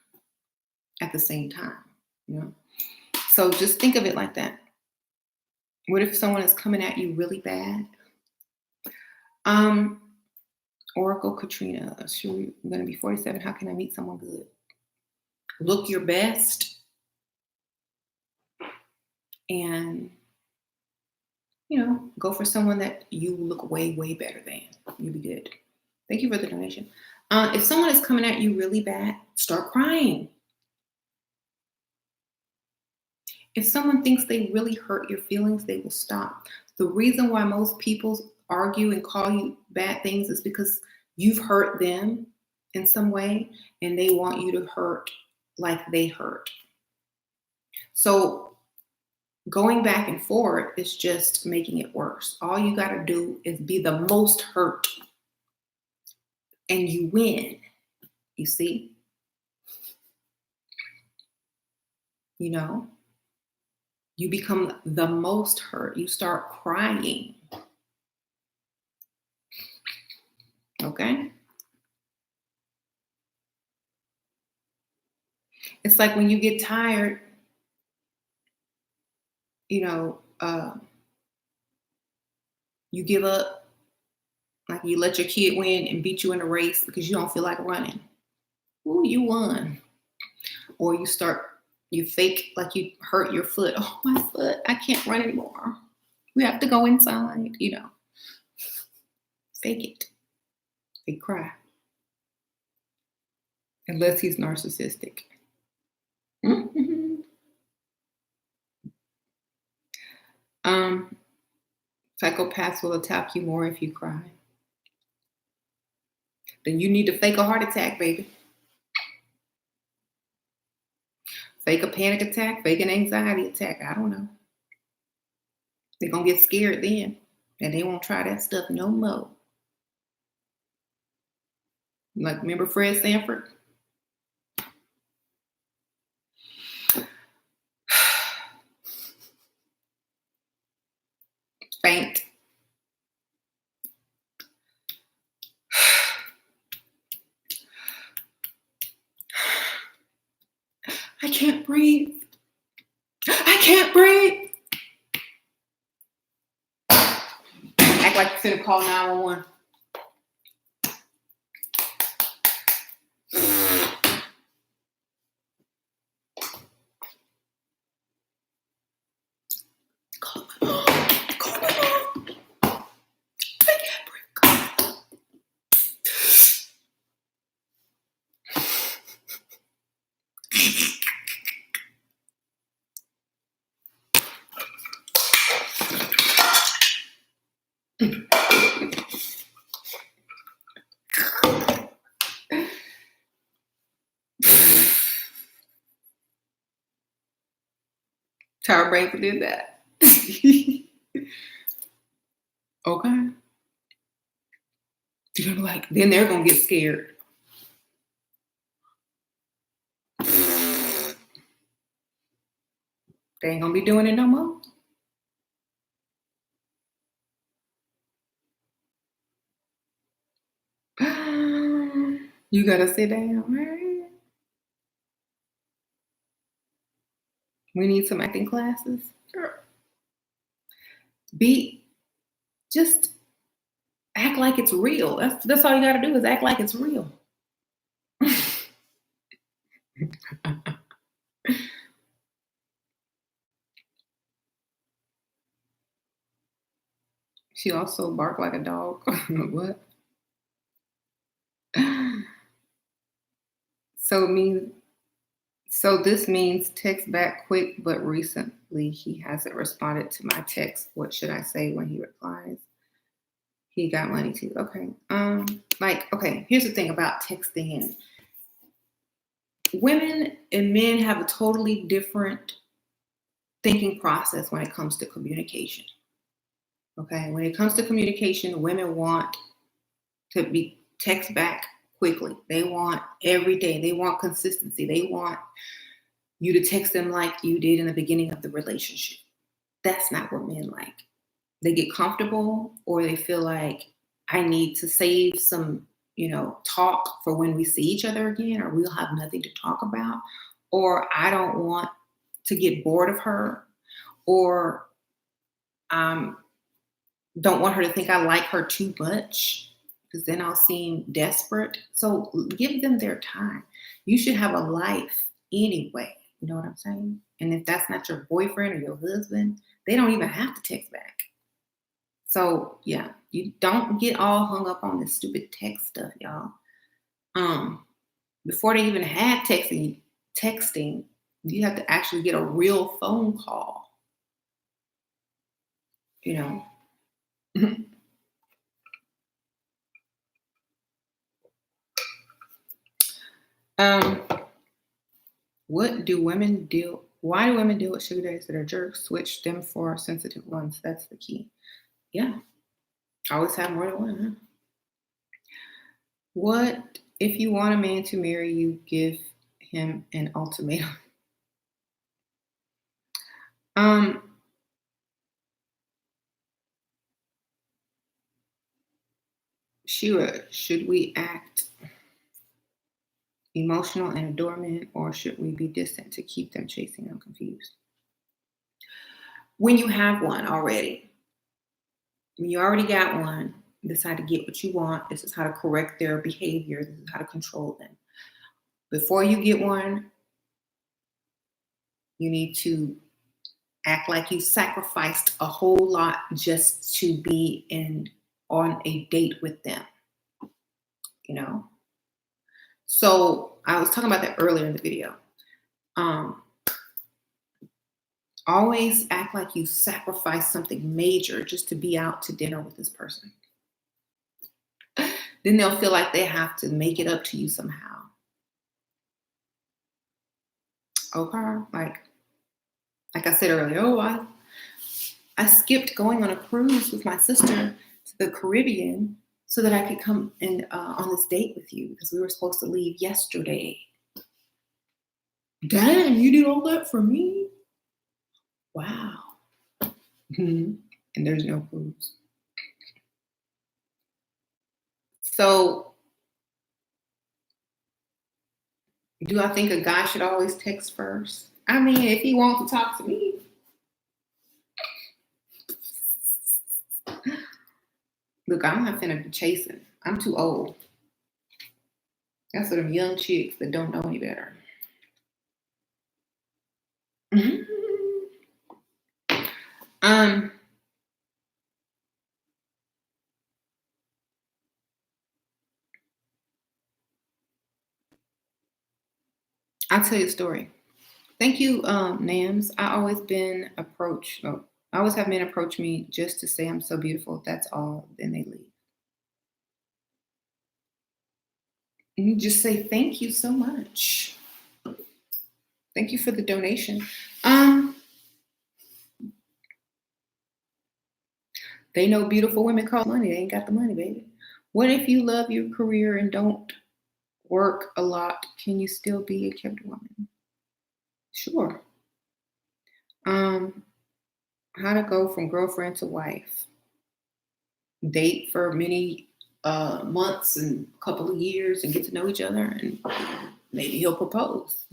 at the same time. You know? So just think of it like that. What if someone is coming at you really bad? Um, Oracle Katrina, I'm going to be 47. How can I meet someone good? Look your best and, go for someone that you look way, way better than. You'll be good. Thank you for the donation. If someone is coming at you really bad, start crying. If someone thinks they really hurt your feelings, they will stop. The reason why most people argue and call you bad things is because you've hurt them in some way and they want you to hurt like they hurt. So going back and forth is just making it worse. All you got to do is be the most hurt and you win. You see? You become the most hurt. You start crying. Okay? It's like when you get tired, you give up, like you let your kid win and beat you in a race because you don't feel like running. Ooh, you won. Or you fake like you hurt your foot. Oh, my foot, I can't run anymore. We have to go inside, fake it. They cry. Unless he's narcissistic. Psychopaths will attack you more if you cry. Then you need to fake a heart attack, baby. Fake a panic attack, fake an anxiety attack. I don't know. They're going to get scared then, and they won't try that stuff no more. Like, remember Fred Sanford? Faint. I can't breathe. I can't breathe. Act like you're finna call 911. Call my mom. Call my mom. I can't breathe. Tyra Banks did that. Okay. You're like, then they're gonna get scared. They ain't gonna be doing it no more. You gotta sit down, right? We need some acting classes. Sure. Just act like it's real. That's all you gotta do is act like it's real. She also barked like a dog. What? So this means text back quick, but recently he hasn't responded to my text. What should I say when he replies? He got money too. Okay. Okay, here's the thing about texting, and women and men have a totally different thinking process when it comes to communication. Okay. When it comes to communication, women want to be text back quickly. They want every day. They want consistency. They want you to text them like you did in the beginning of the relationship. That's not what men like. They get comfortable, or they feel like I need to save some, talk for when we see each other again, or we'll have nothing to talk about, or I don't want to get bored of her, or don't want her to think I like her too much, because then I'll seem desperate. So give them their time. You should have a life anyway. You know what I'm saying? And if that's not your boyfriend or your husband, they don't even have to text back. So yeah, you don't get all hung up on this stupid text stuff, y'all. Before they even had texting, you have to actually get a real phone call. What do women do? Why do women deal with sugar daddies that are jerks? Switch them for sensitive ones. That's the key. Yeah. Always have more than one, huh? What if you want a man to marry you, give him an ultimatum? Shira, should we act Emotional and adornment, or should we be distant to keep them chasing? I'm confused. When you have one already, when you already got one, this is how to get what you want. This is how to correct their behavior. This is how to control them. Before you get one, you need to act like you sacrificed a whole lot just to be on a date with them, you know? So I was talking about that earlier in the video. Always act like you sacrificed something major just to be out to dinner with this person. Then they'll feel like they have to make it up to you somehow. Okay, like I said earlier, I skipped going on a cruise with my sister to the Caribbean so that I could come and on this date with you because we were supposed to leave yesterday. Damn, you did all that for me? Wow. And there's no cruise. So, do I think a guy should always text first? I mean, if he wants to talk to me. Look, I'm not finna be chasing. I'm too old. That's for them young chicks that don't know any better. I'll tell you a story. Thank you, Nams. I always have men approach me just to say I'm so beautiful. That's all. Then they leave. And you just say, thank you so much. Thank you for the donation. They know beautiful women cost money. They ain't got the money, baby. What if you love your career and don't work a lot? Can you still be a kept woman? Sure. How to go from girlfriend to wife. Date for many months and a couple of years and get to know each other, and maybe he'll propose.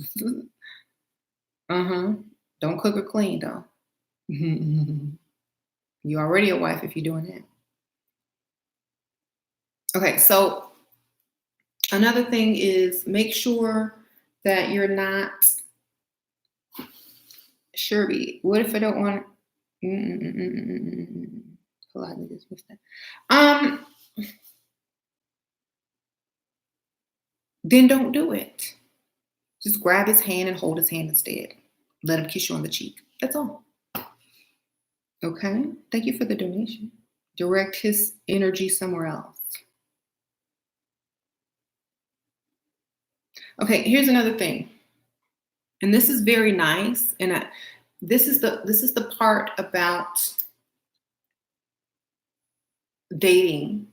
Don't cook or clean though. You're already a wife if you're doing that. Okay, so another thing is make sure that you're not Sherby. What if I don't want then don't do it. Just grab his hand and hold his hand instead. Let him kiss you on the cheek. That's all. Okay? Thank you for the donation. Direct his energy somewhere else. Okay, here's another thing. And this is very nice. And this is the part about dating,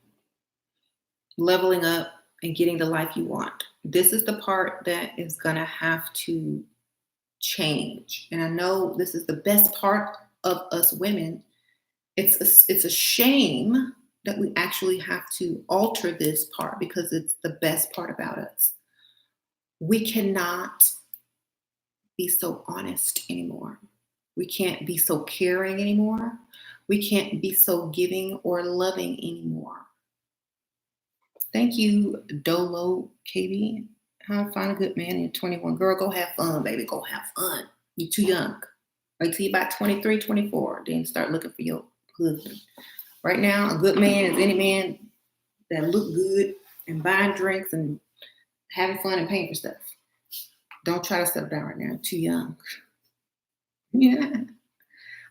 leveling up, and getting the life you want. This is the part that is gonna have to change. And I know this is the best part of us women. It's a shame that we actually have to alter this part because it's the best part about us. We cannot be so honest anymore. We can't be so caring anymore. We can't be so giving or loving anymore. Thank you, Dolo KB. How to find a good man in 21. Girl, go have fun, baby. Go have fun. You're too young. Wait till you're about 23, 24. Then start looking for your husband. Right now, a good man is any man that look good and buying drinks and having fun and paying for stuff. Don't try to settle down right now. Too young. Yeah.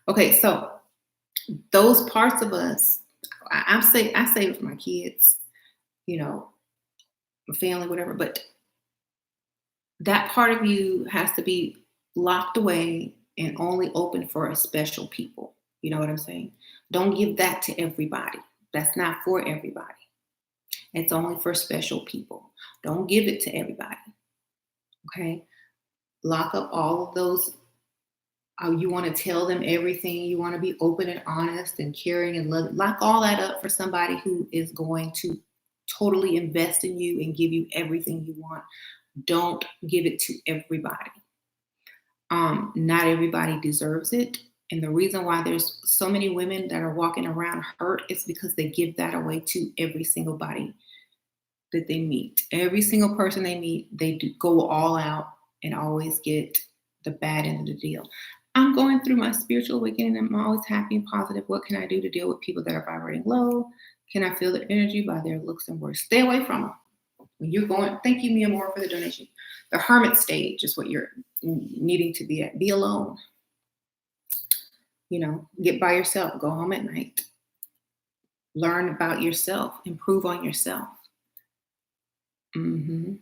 Okay, so those parts of us, I say it for my kids, my family, whatever, but that part of you has to be locked away and only open for special people. You know what I'm saying? Don't give that to everybody. That's not for everybody. It's only for special people. Don't give it to everybody. Okay? Lock up all of those. You want to tell them everything. You want to be open and honest and caring and loving. Lock all that up for somebody who is going to totally invest in you and give you everything you want. Don't give it to everybody. Not everybody deserves it. And the reason why there's so many women that are walking around hurt is because they give that away to every single body that they meet. Every single person they meet, they do go all out and always get the bad end of the deal. I'm going through my spiritual awakening. I'm always happy and positive. What can I do to deal with people that are vibrating low? Can I feel their energy by their looks and words? Stay away from them. When you're going, thank you, Mia Moore, for the donation. The hermit stage is what you're needing to be at. Be alone. Get by yourself. Go home at night. Learn about yourself. Improve on yourself. hmm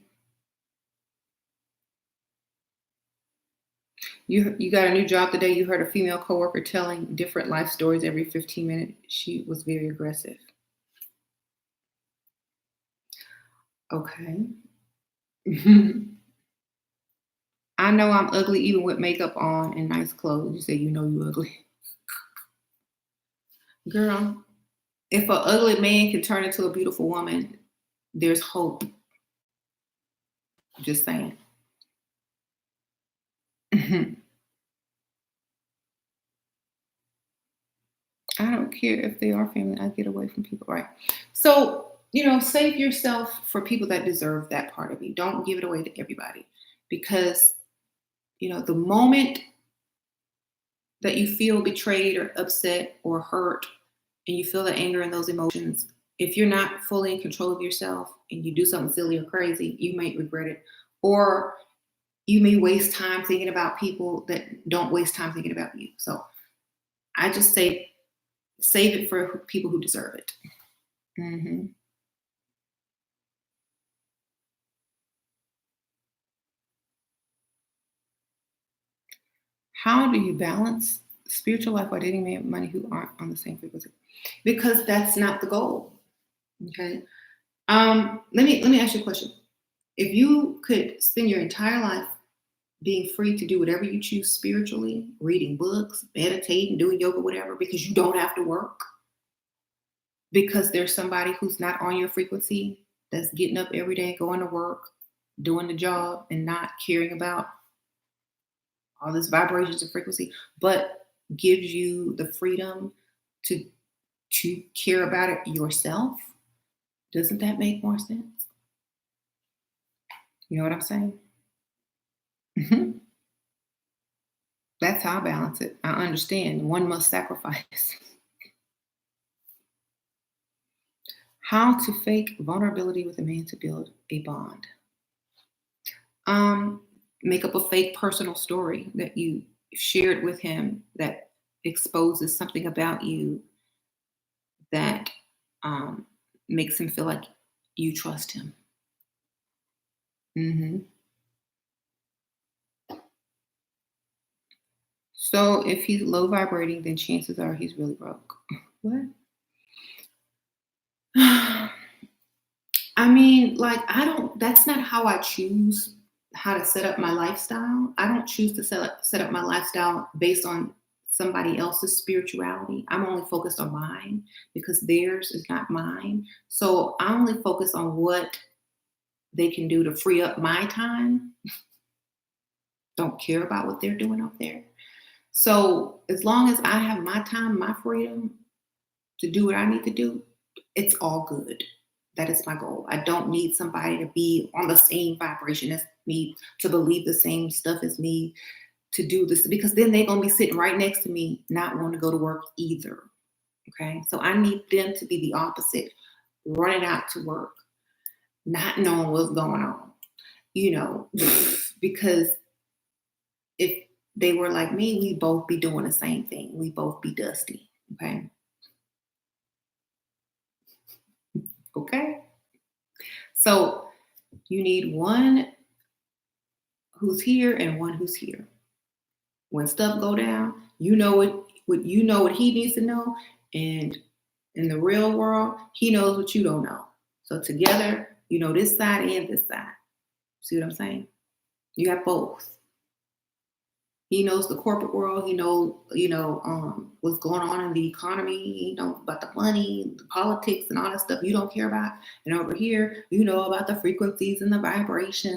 You got a new job today. You heard a female coworker telling different life stories every 15 minutes. She was very aggressive. Okay. I know I'm ugly even with makeup on and nice clothes. You say you know you ugly. Girl, if an ugly man can turn into a beautiful woman, there's hope. Just saying. I don't care if they are family. I get away from people, right? So, save yourself for people that deserve that part of you. Don't give it away to everybody because, the moment that you feel betrayed or upset or hurt and you feel the anger and those emotions, if you're not fully in control of yourself and you do something silly or crazy, you might regret it. Or you may waste time thinking about people that don't waste time thinking about you. So I just say save it for people who deserve it. hmm How do you balance spiritual life while dating men and money who aren't on the same frequency? Because that's not the goal. Okay. Let me ask you a question. If you could spend your entire life being free to do whatever you choose spiritually, reading books, meditating, doing yoga, whatever, because you don't have to work, because there's somebody who's not on your frequency that's getting up every day, going to work, doing the job, and not caring about all this vibrations and frequency, but gives you the freedom to care about it yourself. Doesn't that make more sense? You know what I'm saying? Mhm. That's how I balance it. I understand one must sacrifice. How to fake vulnerability with a man to build a bond. Um, Make up a fake personal story that you shared with him that exposes something about you that um, makes him feel like you trust him. hmm So if he's low vibrating, then chances are he's really broke. What? I mean, like, that's not how I choose how to set up my lifestyle. I don't choose to set up my lifestyle based on somebody else's spirituality. I'm only focused on mine because theirs is not mine. So I only focus on what they can do to free up my time. Don't care about what they're doing up there. So as long as I have my time, my freedom to do what I need to do, it's all good. That is my goal. I don't need somebody to be on the same vibration as me, to believe the same stuff as me, to do this, because then they're going to be sitting right next to me, not wanting to go to work either. Okay. So I need them to be the opposite, running out to work, not knowing what's going on, you know, because if they were like me, we both be doing the same thing. We both be dusty. Okay. Okay. So you need one who's here and one who's here. When stuff go down, what he needs to know, and in the real world, he knows what you don't know. So together, you know this side and this side. See what I'm saying? You have both. He knows the corporate world. He knows, what's going on in the economy. He knows about the money, the politics, and all that stuff you don't care about. And over here, you know about the frequencies and the vibrations